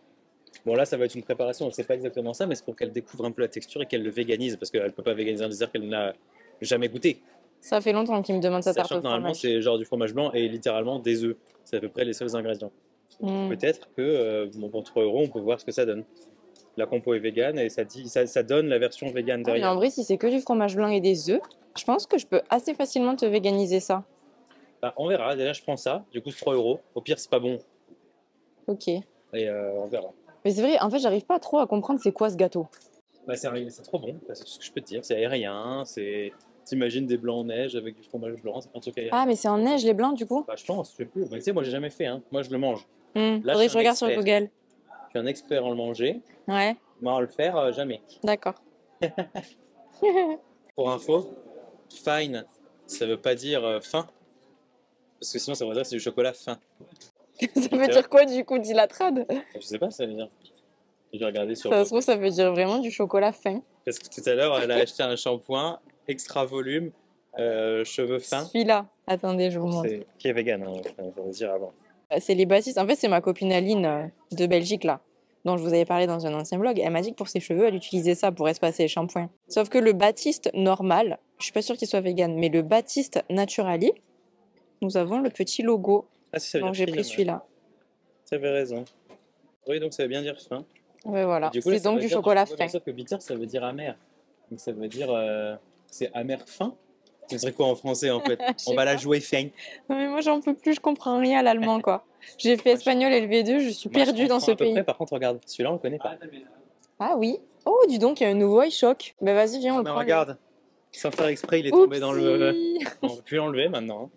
Bon, là, ça va être une préparation, on ne sait pas exactement ça, mais c'est pour qu'elle découvre un peu la texture et qu'elle le véganise, parce qu'elle ne peut pas véganiser un dessert qu'elle n'a jamais goûté. Ça fait longtemps qu'il me demande sa tarte Sachant au que normalement, fromage. c'est genre du fromage blanc et littéralement des œufs. C'est à peu près les seuls ingrédients. Peut-être que bon, pour 3 €, on peut voir ce que ça donne. La compo est vegan et ça donne la version vegan Mais derrière. en vrai, si c'est que du fromage blanc et des œufs, je pense que je peux assez facilement te véganiser ça. Bah, on verra, déjà je prends ça, du coup c'est 3 €. Au pire, c'est pas bon Ok. et on verra. Mais c'est vrai, en fait, j'arrive pas trop à comprendre c'est quoi ce gâteau. Bah, c'est trop bon, c'est tout ce que je peux te dire. C'est aérien, t'imagines des blancs en neige avec du fromage blanc, c'est pas un truc aérien. Ah, mais c'est en neige les blancs du coup? Bah, je pense, je sais plus. Bah, tu sais, moi j'ai jamais fait, hein. Moi je le mange. Faudrait je que suis je un regarde sur expert. Google. Je suis un expert en le manger, Ouais, mais en le faire, jamais. d'accord. Pour info, fine, ça veut pas dire fin, parce que sinon ça voudrait dire que c'est du chocolat fin. Ça veut dire quoi du coup, dis la trad? Je sais pas, ça veut dire. J'ai regardé sur. Ça se trouve, ça veut dire vraiment du chocolat fin. Parce que tout à l'heure, elle a acheté un shampoing extra volume, cheveux fins. Celui-là. Attendez, je vous montre. Qui est vegan, hein, je veux dire avant. C'est les Baptistes. En fait, c'est ma copine Aline de Belgique là, dont je vous avais parlé dans un ancien vlog. Elle m'a dit que pour ses cheveux, elle utilisait ça pour espacer les shampoings. Sauf que le Baptiste normal, je suis pas sûre qu'il soit vegan, mais le Baptiste Naturali, nous avons le petit logo. Ah si, ça veut Donc dire j'ai fin, pris celui-là. Tu avais raison. Oui, donc ça veut bien dire fin. Ouais, voilà. Du coup, là, C'est ça donc veut du dire chocolat fin. Sauf que bitter, ça veut dire amer. Donc ça veut dire. C'est amer fin. Ce serait quoi en français en fait? On va la jouer fin. Non, mais moi, j'en peux plus, je comprends rien à l'allemand quoi. J'ai fait espagnol et le V2, je suis Moi, je perdue dans comprends ce à peu pays. près, par contre, regarde, celui-là on le connaît pas. Ah oui. Oh, dis donc, il y a un nouveau iShock. Bah vas-y, viens, on le Mais prend. regarde, sans faire exprès, il est tombé dans le. Oupsie. On peut plus l'enlever maintenant.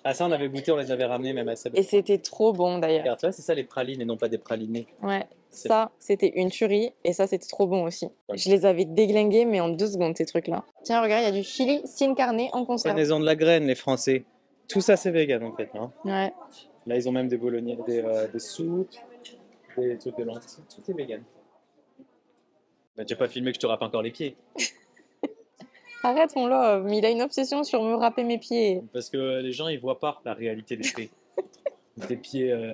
Ah ça on avait goûté, on les avait ramenés même à Seb. Et c'était trop bon d'ailleurs. Regarde, tu vois, c'est ça les pralines et non pas des pralinés. Ouais, ça, c'était une tuerie et ça, c'était trop bon aussi. Je les avais déglingués, mais en 2 secondes, ces trucs-là. Tiens, regarde, il y a du chili sin carne en conserve. Prenez-en de la graine les Français. Tout ça c'est vegan en fait. Hein. Ouais. Là ils ont même des bolognais, des soupes, des trucs de lentilles, tout est vegan. Bah, tu n'as pas filmé que je te râpe encore les pieds. Arrête, mon love, mais il a une obsession sur me râper mes pieds. Parce que les gens ils voient pas la réalité des faits. Des pieds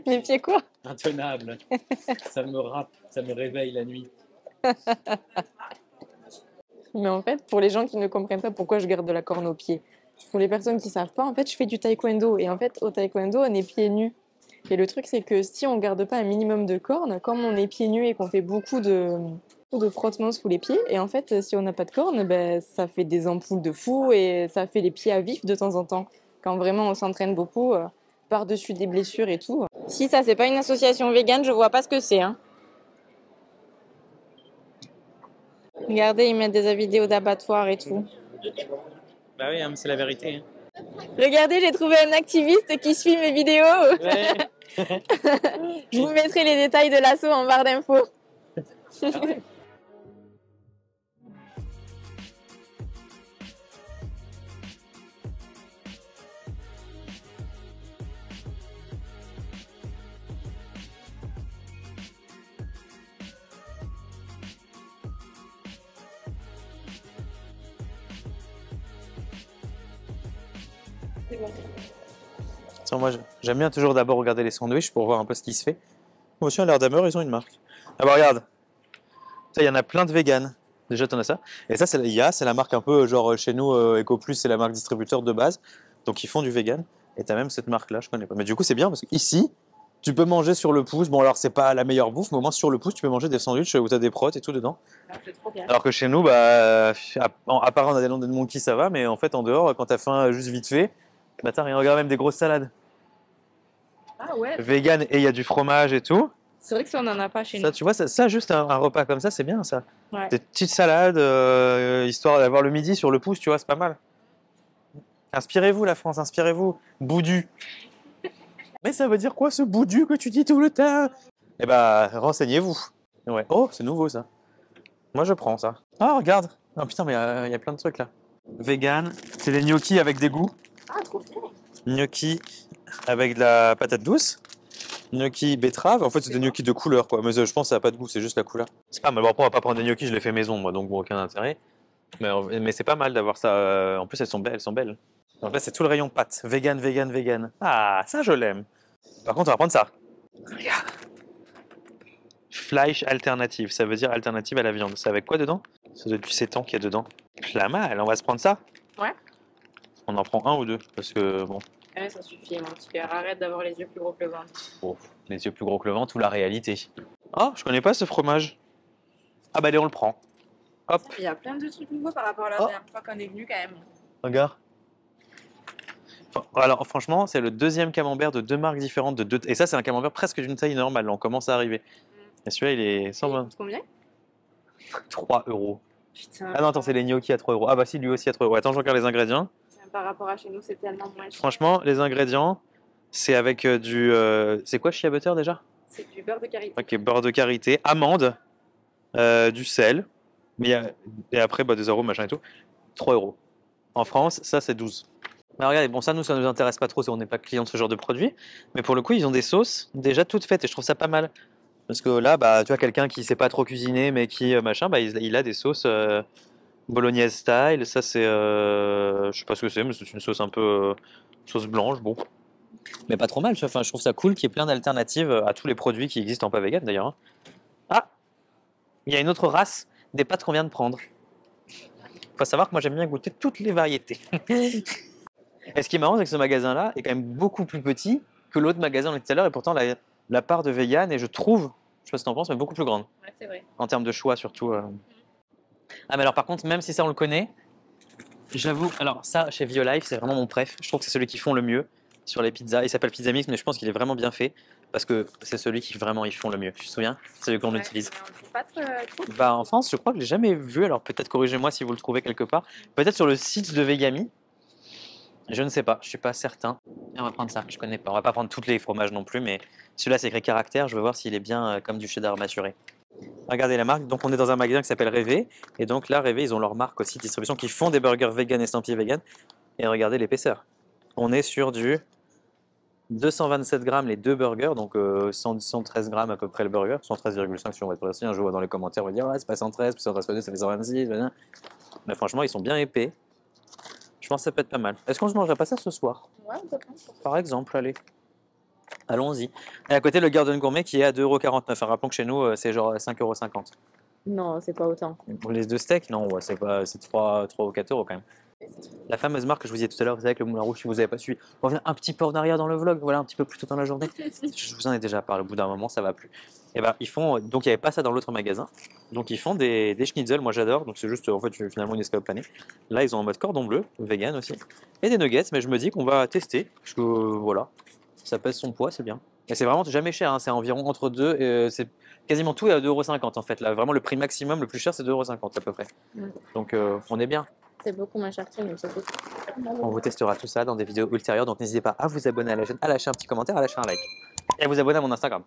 Mes pieds quoi? intenables. Ça me râpe, ça me réveille la nuit. Mais en fait, pour les gens qui ne comprennent pas pourquoi je garde de la corne aux pieds, pour les personnes qui savent pas, en fait, je fais du taekwondo. Et en fait, au taekwondo, on est pieds nus. Et le truc, c'est que si on garde pas un minimum de cornes, comme on est pieds nus et qu'on fait beaucoup de frottements sous les pieds, et en fait, si on n'a pas de cornes, ben, ça fait des ampoules de fou et ça fait les pieds à vif de temps en temps. Quand vraiment on s'entraîne beaucoup, par-dessus des blessures et tout. Si ça, c'est pas une association végane, je vois pas ce que c'est. Hein. Regardez, ils mettent des vidéos d'abattoirs et tout. Bah oui, hein, c'est la vérité. Hein. Regardez, j'ai trouvé un activiste qui suit mes vidéos. Ouais. Je vous mettrai les détails de l'assaut en barre d'infos. Attends, moi, j'aime bien toujours d'abord regarder les sandwichs pour voir un peu ce qui se fait. Moi aussi, à l'air d'Hammer, ils ont une marque. Ah bah regarde, il y en a plein de véganes. Déjà, tu en as ça. Et ça, c'est la IA, c'est la marque un peu, genre chez nous, EcoPlus, c'est la marque distributeur de base. Donc ils font du vegan. Et tu as même cette marque-là, je connais pas. Mais du coup, c'est bien parce qu'ici, tu peux manger sur le pouce. Bon, alors, c'est pas la meilleure bouffe, mais au moins sur le pouce, tu peux manger des sandwichs où tu as des protes et tout dedans. C'est trop bien. Alors que chez nous, bah, à part on a des London Monkey, ça va, mais en fait, en dehors, quand t'as faim juste vite fait, bah, t'as rien. Regarde, même des grosses salades. Ah ouais. Vegan et il y a du fromage et tout. C'est vrai que ça, on n'en a pas chez nous. Ça, tu vois, ça juste un repas comme ça, c'est bien ça. Ouais. Des petites salades, histoire d'avoir le midi sur le pouce, tu vois, c'est pas mal. Inspirez-vous, la France, inspirez-vous. Boudu. Mais ça veut dire quoi ce boudu que tu dis tout le temps? Eh bah, renseignez-vous. Ouais. Oh, c'est nouveau ça. Moi, je prends ça. Ah, regarde. Oh putain, mais il y a plein de trucs là. Vegan, c'est des gnocchis avec des goûts. Ah, trop bien. Gnocchi avec de la patate douce. Gnocchi betterave. En fait, c'est des gnocchis de couleur quoi. Mais je pense que ça n'a pas de goût, c'est juste la couleur. C'est pas mal. Bon, après, on va pas prendre des gnocchis, je les fais maison moi, donc bon, aucun intérêt. Mais c'est pas mal d'avoir ça. En plus, elles sont belles, elles sont belles. Donc là, c'est tout le rayon pâtes. Vegan, vegan, vegan. Ah, ça, je l'aime. Par contre, on va prendre ça. Regarde. Fleisch alternative, ça veut dire alternative à la viande. C'est avec quoi dedans? C'est depuis 7 ans qu'il y a dedans. La mal, on va se prendre ça? Ouais. On en prend un ou deux? Parce que bon. Ouais, ça suffit, mon petit père. Arrête d'avoir les yeux plus gros que le ventre. Oh, les yeux plus gros que le ventre ou la réalité. Oh, je connais pas ce fromage. Ah bah allez, on le prend. Hop, Il y a plein de trucs nouveaux par rapport à la Oh. dernière fois qu'on est venu quand même. regarde. Alors franchement, c'est le deuxième camembert de deux marques différentes. Et ça, c'est un camembert presque d'une taille normale. Là, on commence à arriver. Et celui-là, il est 120. Combien? 3 euros. Putain. Ah non, attends, c'est les gnocchis à 3 euros. Ah bah si, lui aussi à 3 euros. Attends, je regarde les ingrédients. Par rapport à chez nous, c'est tellement moins cher. Franchement, les ingrédients, c'est avec c'est quoi shea butter déjà? C'est du beurre de karité. Ok, beurre de karité, amandes, du sel, et après des arômes, machin et tout. 3 euros. En France, ça c'est 12. Mais regardez, bon, ça nous intéresse pas trop si on n'est pas client de ce genre de produit. Mais pour le coup, ils ont des sauces déjà toutes faites et je trouve ça pas mal. Parce que là, bah, tu vois, quelqu'un qui sait pas trop cuisiner, mais qui machin, bah, il a des sauces bolognaise style. Ça, c'est. Je sais pas ce que c'est, mais c'est une sauce un peu. Sauce blanche, bon. Mais pas trop mal, tu vois. Enfin, je trouve ça cool qu'il y ait plein d'alternatives à tous les produits qui existent en pas vegan d'ailleurs. Hein. Ah! Il y a une autre race des pâtes qu'on vient de prendre. Faut savoir que moi j'aime bien goûter toutes les variétés. Et ce qui est marrant, c'est que ce magasin-là est quand même beaucoup plus petit que l'autre magasin on était tout à l'heure, et pourtant la part de vegan est, je trouve, je sais pas ce que t'en penses, mais beaucoup plus grande. Ouais, c'est vrai. En termes de choix surtout. Ah mais alors par contre, même si ça on le connaît, j'avoue, alors ça chez Violife c'est vraiment mon préf, je trouve que c'est celui qui font le mieux sur les pizzas, il s'appelle Pizza Mix mais je pense qu'il est vraiment bien fait parce que c'est celui qui vraiment ils font le mieux, tu te souviens? C'est celui qu'on utilise. On ne trouve pas trop. Bah en France je crois que je l'ai jamais vu, alors peut-être corrigez-moi si vous le trouvez quelque part, peut-être sur le site de Vegami, je ne sais pas, je suis pas certain. Et on va prendre ça, je connais pas, on va pas prendre tous les fromages non plus mais celui-là c'est écrit caractère, je veux voir s'il est bien comme du cheddar maturé. Regardez la marque, donc on est dans un magasin qui s'appelle Révé, et donc là Révé ils ont leur marque aussi de distribution qui font des burgers vegan estampillés vegan, et regardez l'épaisseur. On est sur du 227 grammes les deux burgers, donc 113 grammes à peu près le burger, 113,5 si on va être précis, je vois dans les commentaires on va dire ouais c'est pas 113, puis 113,2 ça fait 126, mais franchement ils sont bien épais, je pense que ça peut être pas mal. Est-ce qu'on se mangerait pas ça ce soir? Ouais, on peut prendre. Par exemple, allez. Allons-y. Et à côté, le Garden Gourmet qui est à 2,49 €. Rappelons que chez nous, c'est genre 5,50 €. Non, c'est pas autant. Pour les deux steaks, non, ouais, c'est 3 ou 4 € quand même. La fameuse marque que je vous disais tout à l'heure, vous savez, avec le Moulin Rouge, si vous n'avez pas suivi, on revient un petit peu en arrière dans le vlog, voilà, un petit peu plus tôt dans la journée. Je vous en ai déjà parlé, au bout d'un moment, ça va plus. Et ben, ils font, donc il n'y avait pas ça dans l'autre magasin, donc ils font des schnitzel, moi j'adore, donc c'est juste en fait finalement une escalope planée. Là, ils ont en mode cordon bleu, vegan aussi, et des nuggets, mais je me dis qu'on va tester, parce que voilà, ça pèse son poids, c'est bien. Et c'est vraiment jamais cher, hein, c'est environ entre 2, c'est quasiment tout est à 2,50 € en fait. Là, vraiment le prix maximum, le plus cher, c'est 2,50 € à peu près. Donc on est bien. C'est beaucoup moins cher que nous, c'est tout. On vous testera tout ça dans des vidéos ultérieures, donc n'hésitez pas à vous abonner à la chaîne, à lâcher un petit commentaire, à lâcher un like. Et à vous abonner à mon Instagram.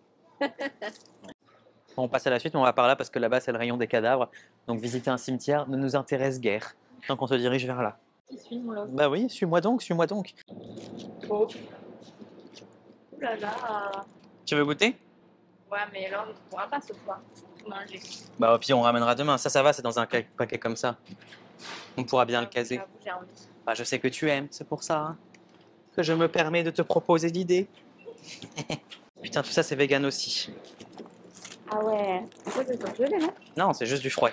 On passe à la suite, mais on va par là parce que là-bas c'est le rayon des cadavres. Donc visiter un cimetière ne nous intéresse guère. Donc on se dirige vers là. Suis-moi là. Bah oui, suis-moi donc, suis-moi donc. Oh. Ouh là là. Tu veux goûter? Ouais, mais là, on ne pourra pas ce soir manger. Bah au pire on ramènera demain, ça va, c'est dans un paquet comme ça. On pourra bien le caser. J'avoue, j'ai envie. Bah je sais que tu aimes, c'est pour ça hein, que je me permets de te proposer l'idée. Putain, tout ça c'est vegan aussi. Ah ouais. Ça, c'est surgelé, non? Non, c'est juste du froid.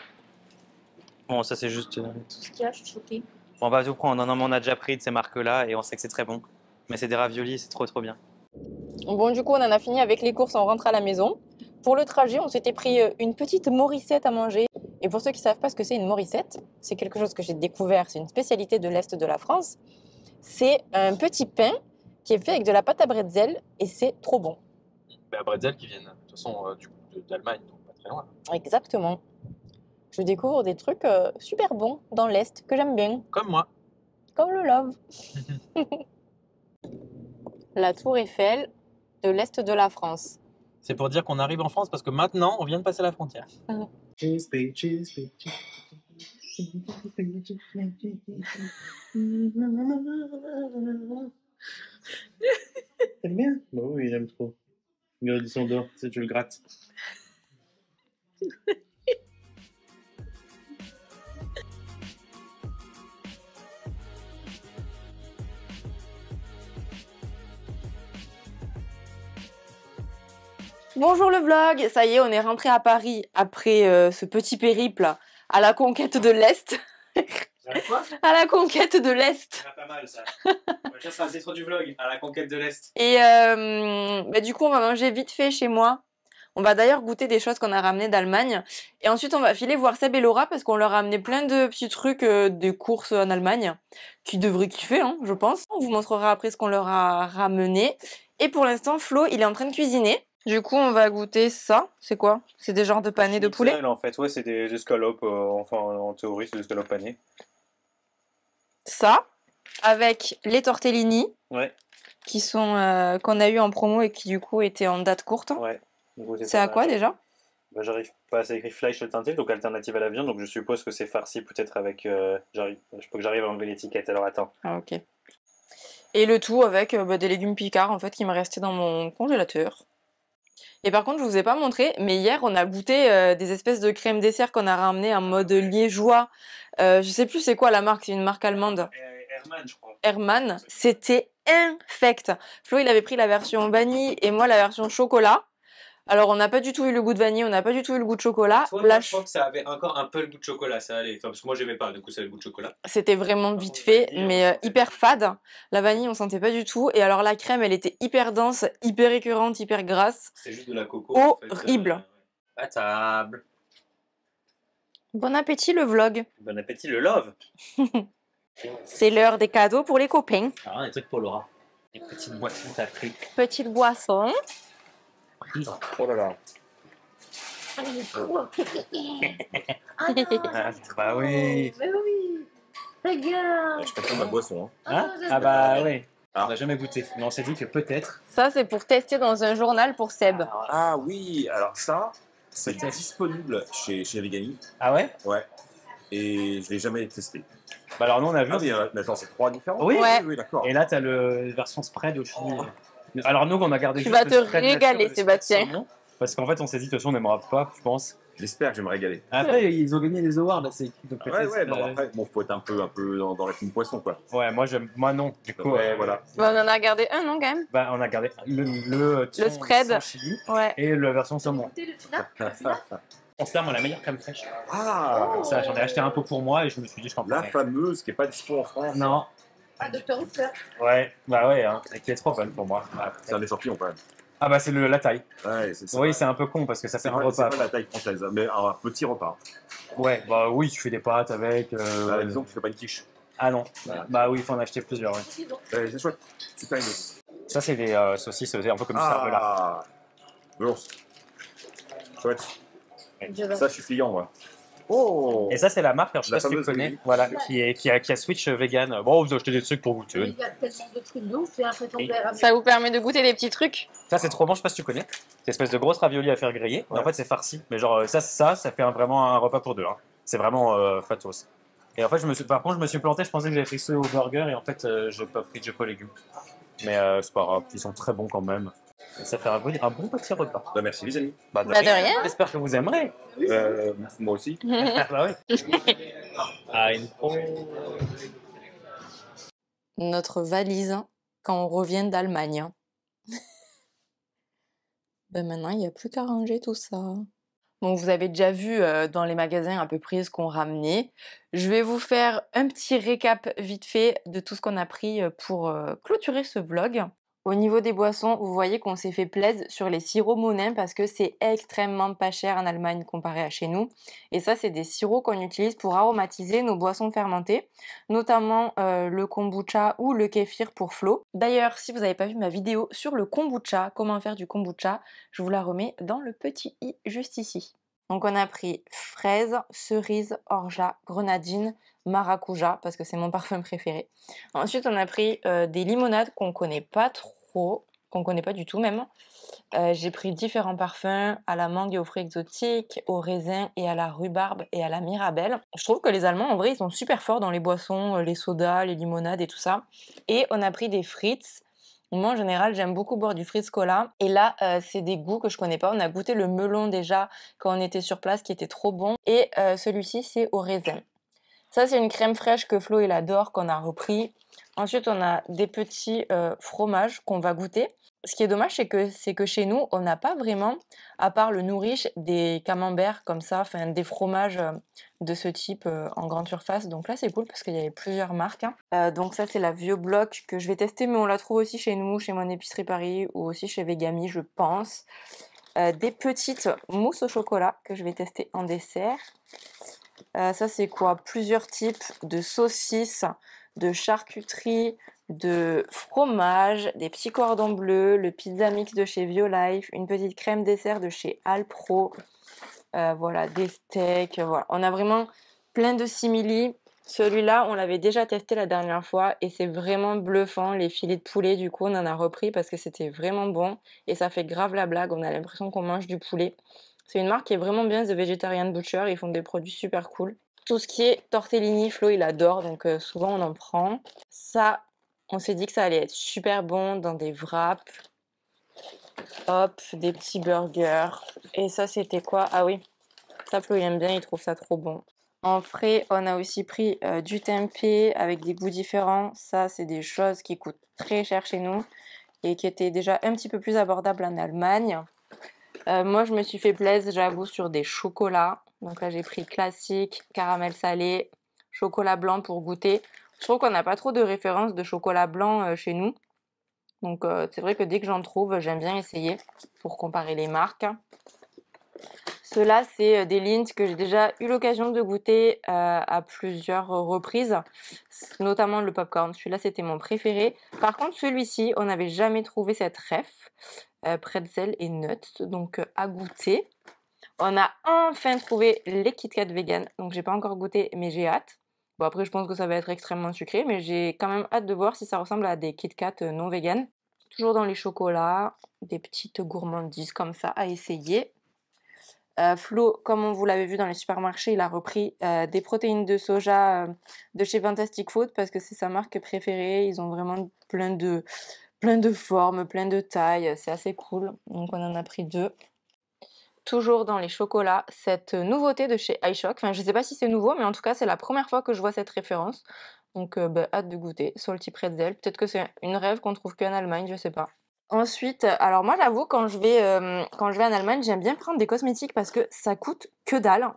Bon, ça c'est juste... Tout ce qu'il y a, je suis choquée. Bon, on va tout prendre, non, mais on a déjà pris de ces marques-là et on sait que c'est très bon. Mais c'est des raviolis, c'est trop bien. Bon, du coup, on en a fini avec les courses, on rentre à la maison. Pour le trajet, on s'était pris une petite morissette à manger. Et pour ceux qui ne savent pas ce que c'est une morissette, c'est quelque chose que j'ai découvert, c'est une spécialité de l'Est de la France. C'est un petit pain qui est fait avec de la pâte à bretzel et c'est trop bon. À bretzel qui viennent de toute façon d'Allemagne, donc pas très loin. Exactement. Je découvre des trucs super bons dans l'Est que j'aime bien, Comme moi. comme le love. La tour Eiffel de l'Est de la France. C'est pour dire qu'on arrive en France parce que maintenant on vient de passer la frontière. T'aimes bien? Bah oui, j'aime trop. Regarde, ils sont dehors, tu sais, tu le grattes. Bonjour le vlog, ça y est, on est rentré à Paris après ce petit périple à la conquête de l'Est. Quoi? À la conquête de l'Est. Pas mal ça. Ça sera le titre du vlog, à la conquête de l'Est. Et du coup, on va manger vite fait chez moi. On va d'ailleurs goûter des choses qu'on a ramenées d'Allemagne. Et ensuite, on va filer voir Seb et Laura parce qu'on leur a amené plein de petits trucs des courses en Allemagne qui devraient kiffer, hein, je pense. On vous montrera après ce qu'on leur a ramené. Et pour l'instant, Flo, il est en train de cuisiner. Du coup, on va goûter ça. C'est quoi? C'est des genres de panés de poulet? En fait, ouais, c'est des escalopes, enfin en théorie, c'est des escalopes panées. Ça, avec les tortellini, Ouais, qui sont qu'on a eu en promo et qui du coup étaient en date courte. ouais. C'est à quoi déjà? Bah, j'arrive pas, ça écrit Fleisch teinté, donc alternative à la viande, donc je suppose que c'est farci peut-être avec. Je peux que j'arrive à enlever l'étiquette, alors attends. Ah ok. Et le tout avec des légumes picards en fait qui me restaient dans mon congélateur. Et par contre, je vous ai pas montré, mais hier on a goûté des espèces de crème dessert qu'on a ramené en mode liégeois. Je sais plus c'est quoi la marque, c'est une marque allemande. Hermann, je crois. Hermann, c'était infect. Flo, il avait pris la version vanille et moi la version chocolat. Alors, on n'a pas du tout eu le goût de vanille, on n'a pas du tout eu le goût de chocolat. Toi, Là, je crois que ça avait encore un peu le goût de chocolat, ça allait. Enfin, parce que moi, j'aimais pas, du coup, ça avait le goût de chocolat. c'était vraiment vite fait, mais hyper fade. La vanille, on sentait pas du tout. Et alors, la crème, elle était hyper dense, hyper écœurante, hyper grasse. C'est juste de la coco. Horrible. En fait, à table. Bon appétit, le vlog. Bon appétit, le love. C'est l'heure des cadeaux pour les copains. Alors, des trucs pour Laura. Des petites boissons d'Afrique. Petite boisson. Oh là là. Bah oui. Mais oui. Regarde. Je préfère ma boisson. Hein? Ah bah oui. On n'a jamais goûté, mais on s'est dit que peut-être. Ça, c'est pour tester dans un journal pour Seb. Ah oui, alors ça, c'est disponible chez Vegani. Ah ouais? Ouais. Et je l'ai jamais testé. Bah alors nous on a vu. Ah mais attends, c'est 3 différents? Oui. Ouais. Oui, d'accord. Et là t'as le version spread aussi. Alors nous on a gardé Tu juste vas le te spread régaler, nature et le Sébastien. spread saumon, parce qu'en fait on s'est dit de toute façon on n'aimera pas, je pense. J'espère que je vais me régaler. Après ils ont gagné des awards là, c'est donc Ouais, peut-être, ouais, bon après, bon, faut être un peu dans la team poisson, quoi. Ouais, moi non. Du coup, Ouais, voilà. Bah, on en a gardé un, non, quand même? Bah on a gardé le thon spread. sans chili Ouais. et la version saumon. Goûter le tuna. On se moi la meilleure crème fraîche. Ah, Ça j'en ai acheté un peu pour moi et je me suis dit je la comprends. fameuse qui est pas dispo en France. Non. Ah, Dr. Hooker. Ouais, bah ouais, hein, qui est trop bonne pour moi. C'est un échantillon, quand même. Ah bah c'est la taille. Ouais, c'est ça. Oui, c'est un peu con parce que ça fait un repas. C'est pas la taille française, mais un petit repas. Ouais, bah oui, tu fais des pâtes avec. Disons que tu fais pas une quiche. Ah non, Voilà. bah oui, il faut en acheter plusieurs. Ouais. C'est bon. C'est chouette. Super idée. Ça, c'est des saucisses, c'est un peu comme du cervelas. Ah, l'ours. Chouette. Je vais. Ça, je suis client, moi. Oh. Et ça, c'est la marque, alors, je sais La pas si tu fameuse connais, Lily. voilà, qui a switch vegan. Bon, vous achetez des trucs pour goûter. Il y a tellement de trucs de ouf, j'ai l'impression que les Ça vous permet de goûter des petits trucs. Ça, c'est trop bon, je sais pas si tu connais. C'est une espèce de grosse ravioli à faire griller. Mais en fait, c'est farci. Mais genre, ça fait vraiment un repas pour deux. Hein. C'est vraiment fatos. Et en fait, par contre, je me suis planté, je pensais que j'avais pris ceux au burger et en fait, j'ai pas pris de légumes. Mais c'est pas grave, ils sont très bons quand même. Et ça fait un bon petit repas. Bah, merci les amis. Bah, de rien. J'espère que vous aimerez. Moi aussi. Bah oui. Ah, une pro. Notre valise quand on revient d'Allemagne. Ben maintenant, il n'y a plus qu'à ranger tout ça. Donc vous avez déjà vu dans les magasins à peu près ce qu'on ramenait. Je vais vous faire un petit récap vite fait de tout ce qu'on a pris pour clôturer ce vlog. Au niveau des boissons, vous voyez qu'on s'est fait plaisir sur les sirops Monin parce que c'est extrêmement pas cher en Allemagne comparé à chez nous. Et ça, c'est des sirops qu'on utilise pour aromatiser nos boissons fermentées, notamment le kombucha ou le kéfir pour Flo. D'ailleurs, si vous n'avez pas vu ma vidéo sur le kombucha, comment faire du kombucha, je vous la remets dans le petit i juste ici. Donc on a pris fraise, cerise, orgeat, grenadine, maracuja parce que c'est mon parfum préféré. Ensuite on a pris des limonades qu'on connaît pas trop, qu'on connaît pas du tout même. J'ai pris différents parfums à la mangue et aux fruits exotiques, au raisin et à la rhubarbe et à la mirabelle. Je trouve que les Allemands en vrai ils sont super forts dans les boissons, les sodas, les limonades et tout ça. Et on a pris des frites. Moi, en général, j'aime beaucoup boire du Fritz Cola. Et là, c'est des goûts que je connais pas. On a goûté le melon déjà quand on était sur place, qui était trop bon. Et celui-ci, c'est au raisin. Ça, c'est une crème fraîche que Flo, il adore, qu'on a repris. Ensuite, on a des petits fromages qu'on va goûter. Ce qui est dommage, c'est que chez nous, on n'a pas vraiment, à part le nourriche, des camemberts comme ça, enfin des fromages de ce type en grande surface. Donc là, c'est cool parce qu'il y avait plusieurs marques. Hein. Donc ça, c'est la Vieux Bloc que je vais tester, mais on la trouve aussi chez nous, chez Mon Épicerie Paris ou aussi chez Vegami, je pense. Des petites mousses au chocolat que je vais tester en dessert. Ça, c'est quoi? Plusieurs types de saucisses, de charcuterie, de fromage, des petits cordons bleus, le pizza mix de chez Violife, une petite crème dessert de chez Alpro, voilà, des steaks, voilà. On a vraiment plein de simili. Celui-là, on l'avait déjà testé la dernière fois et c'est vraiment bluffant. Les filets de poulet, du coup, on en a repris parce que c'était vraiment bon et ça fait grave la blague. On a l'impression qu'on mange du poulet. C'est une marque qui est vraiment bien, The Vegetarian Butcher. Ils font des produits super cool. Tout ce qui est tortellini, Flo, il adore, donc souvent on en prend. Ça, on s'est dit que ça allait être super bon dans des wraps. Hop, des petits burgers. Et ça, c'était quoi? Ah oui, ça, Flo, il aime bien, il trouve ça trop bon. En frais, on a aussi pris du tempeh avec des goûts différents. Ça, c'est des choses qui coûtent très cher chez nous et qui étaient déjà un petit peu plus abordables en Allemagne. Moi, je me suis fait plaisir, j'avoue, sur des chocolats. Donc là, j'ai pris classique, caramel salé, chocolat blanc pour goûter. Je trouve qu'on n'a pas trop de références de chocolat blanc chez nous. Donc c'est vrai que dès que j'en trouve, j'aime bien essayer pour comparer les marques. Ceux-là, c'est des Lindt que j'ai déjà eu l'occasion de goûter à plusieurs reprises, notamment le popcorn. Celui-là, c'était mon préféré. Par contre, celui-ci, on n'avait jamais trouvé cette ref, pretzel et nuts, donc à goûter. On a enfin trouvé les Kit Kat vegan, donc j'ai pas encore goûté, mais j'ai hâte. Bon, après, je pense que ça va être extrêmement sucré, mais j'ai quand même hâte de voir si ça ressemble à des Kit Kat non vegan. Toujours dans les chocolats, des petites gourmandises comme ça à essayer. Flo, comme on vous l'avait vu dans les supermarchés, il a repris des protéines de soja de chez Fantastic Food parce que c'est sa marque préférée. Ils ont vraiment plein de formes, plein de tailles. C'est assez cool. Donc on en a pris 2. Toujours dans les chocolats, cette nouveauté de chez iShock. Enfin, je ne sais pas si c'est nouveau, mais en tout cas, c'est la première fois que je vois cette référence. Donc, hâte de goûter. Salty Pretzel. Peut-être que c'est une rêve qu'on trouve qu'en Allemagne, je sais pas. Ensuite, alors moi j'avoue quand je vais en Allemagne, j'aime bien prendre des cosmétiques parce que ça coûte que dalle.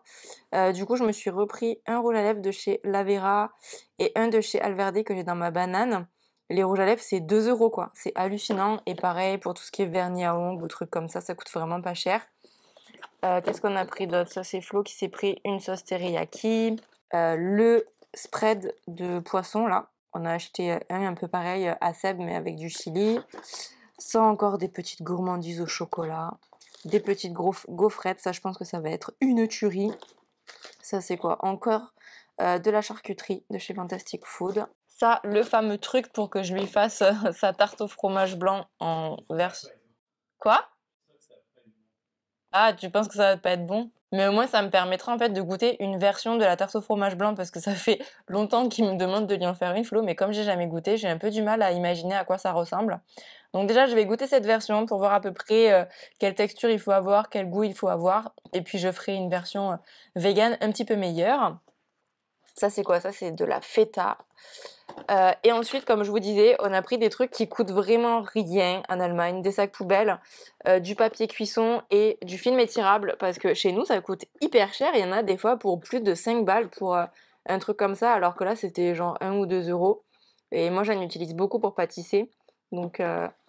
Du coup, je me suis repris un rouge à lèvres de chez Lavera et un de chez Alverde que j'ai dans ma banane. Les rouges à lèvres, c'est 2 € quoi. C'est hallucinant. Et pareil pour tout ce qui est vernis à ongles ou trucs comme ça coûte vraiment pas cher. Qu'est-ce qu'on a pris d'autre? Ça, c'est Flo qui s'est pris une sauce teriyaki. Le spread de poisson là. On a acheté un peu pareil à Seb mais avec du chili. Ça encore des petites gourmandises au chocolat, des petites gaufrettes, ça je pense que ça va être une tuerie. Ça c'est quoi? Encore de la charcuterie de chez Fantastic Food. Ça, le fameux truc pour que je lui fasse sa tarte au fromage blanc en version... Quoi? Ah, tu penses que ça va pas être bon? Mais au moins, ça me permettra en fait de goûter une version de la tarte au fromage blanc parce que ça fait longtemps qu'il me demande de lui en faire une, Flo, mais comme j'ai jamais goûté, j'ai un peu du mal à imaginer à quoi ça ressemble. Donc déjà, je vais goûter cette version pour voir à peu près quelle texture il faut avoir, quel goût il faut avoir, et puis je ferai une version vegan un petit peu meilleure. Ça, c'est quoi? Ça, c'est de la feta. Et ensuite, comme je vous disais, on a pris des trucs qui coûtent vraiment rien en Allemagne, des sacs poubelles, du papier cuisson et du film étirable, parce que chez nous, ça coûte hyper cher. Il y en a des fois pour plus de 5 balles pour un truc comme ça, alors que là, c'était genre 1 ou 2 euros. Et moi, j'en utilise beaucoup pour pâtisser. Donc,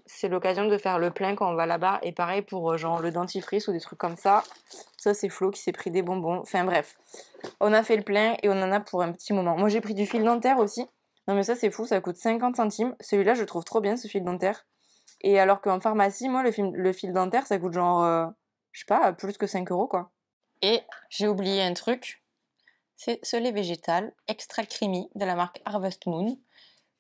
c'est l'occasion de faire le plein quand on va là-bas. Et pareil pour genre le dentifrice ou des trucs comme ça. Ça, c'est Flo qui s'est pris des bonbons. Enfin bref, on a fait le plein et on en a pour un petit moment. Moi, j'ai pris du fil dentaire aussi. Non mais ça c'est fou, ça coûte 50 centimes. Celui-là je trouve trop bien ce fil dentaire. Et alors qu'en pharmacie, moi le fil dentaire ça coûte genre, je sais pas, plus que 5 euros quoi. Et j'ai oublié un truc, c'est ce lait végétal extra creamy de la marque Harvest Moon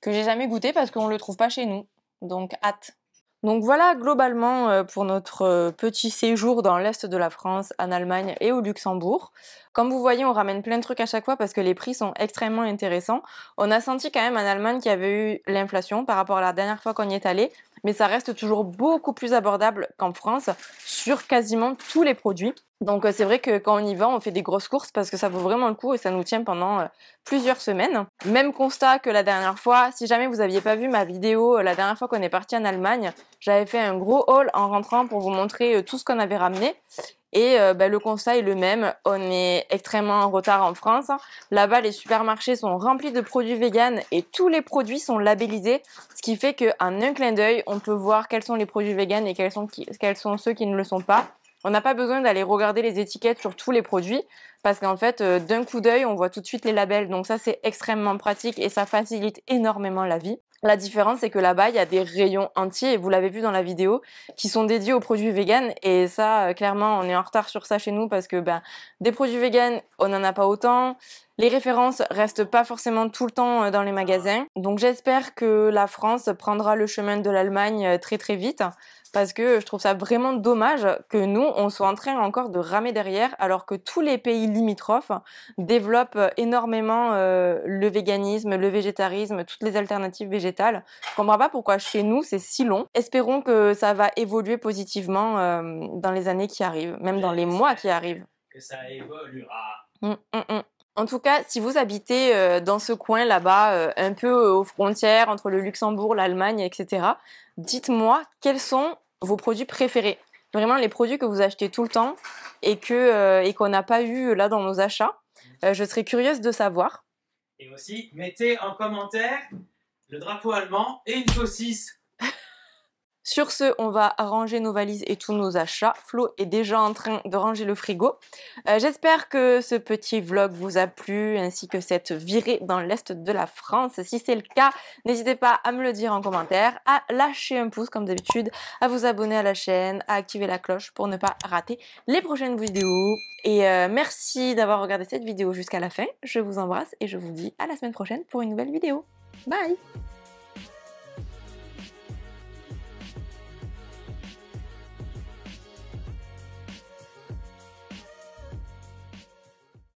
que j'ai jamais goûté parce qu'on le trouve pas chez nous. Donc hâte. Donc voilà globalement pour notre petit séjour dans l'Est de la France, en Allemagne et au Luxembourg. Comme vous voyez, on ramène plein de trucs à chaque fois parce que les prix sont extrêmement intéressants. On a senti quand même en Allemagne qu'il y avait eu l'inflation par rapport à la dernière fois qu'on y est allé, mais ça reste toujours beaucoup plus abordable qu'en France sur quasiment tous les produits. Donc c'est vrai que quand on y va, on fait des grosses courses parce que ça vaut vraiment le coup et ça nous tient pendant plusieurs semaines. Même constat que la dernière fois, si jamais vous aviez pas vu ma vidéo la dernière fois qu'on est parti en Allemagne, j'avais fait un gros haul en rentrant pour vous montrer tout ce qu'on avait ramené. Et le constat est le même, on est extrêmement en retard en France. Là-bas, les supermarchés sont remplis de produits véganes et tous les produits sont labellisés, ce qui fait qu'en un clin d'œil, on peut voir quels sont les produits véganes et quels sont ceux qui ne le sont pas. On n'a pas besoin d'aller regarder les étiquettes sur tous les produits parce qu'en fait, d'un coup d'œil, on voit tout de suite les labels. Donc ça, c'est extrêmement pratique et ça facilite énormément la vie. La différence, c'est que là-bas, il y a des rayons entiers, et vous l'avez vu dans la vidéo, qui sont dédiés aux produits véganes. Et ça, clairement, on est en retard sur ça chez nous parce que des produits véganes, on n'en a pas autant. Les références restent pas forcément tout le temps dans les magasins. Donc j'espère que la France prendra le chemin de l'Allemagne très très vite. Parce que je trouve ça vraiment dommage que nous, on soit en train encore de ramer derrière, alors que tous les pays limitrophes développent énormément le véganisme, le végétarisme, toutes les alternatives végétales. Je comprends pas pourquoi chez nous, c'est si long. Espérons que ça va évoluer positivement dans les années qui arrivent, même dans les mois qui arrivent. Que ça évoluera. En tout cas, si vous habitez dans ce coin là-bas, un peu aux frontières entre le Luxembourg, l'Allemagne, etc., dites-moi quels sont vos produits préférés. Vraiment les produits que vous achetez tout le temps et qu'on n'a pas eu là dans nos achats. Je serais curieuse de savoir. Et aussi, mettez en commentaire le drapeau allemand et une saucisse. Sur ce, on va ranger nos valises et tous nos achats. Flo est déjà en train de ranger le frigo. J'espère que ce petit vlog vous a plu, ainsi que cette virée dans l'Est de la France. Si c'est le cas, n'hésitez pas à me le dire en commentaire, à lâcher un pouce comme d'habitude, à vous abonner à la chaîne, à activer la cloche pour ne pas rater les prochaines vidéos. Et merci d'avoir regardé cette vidéo jusqu'à la fin. Je vous embrasse et je vous dis à la semaine prochaine pour une nouvelle vidéo. Bye!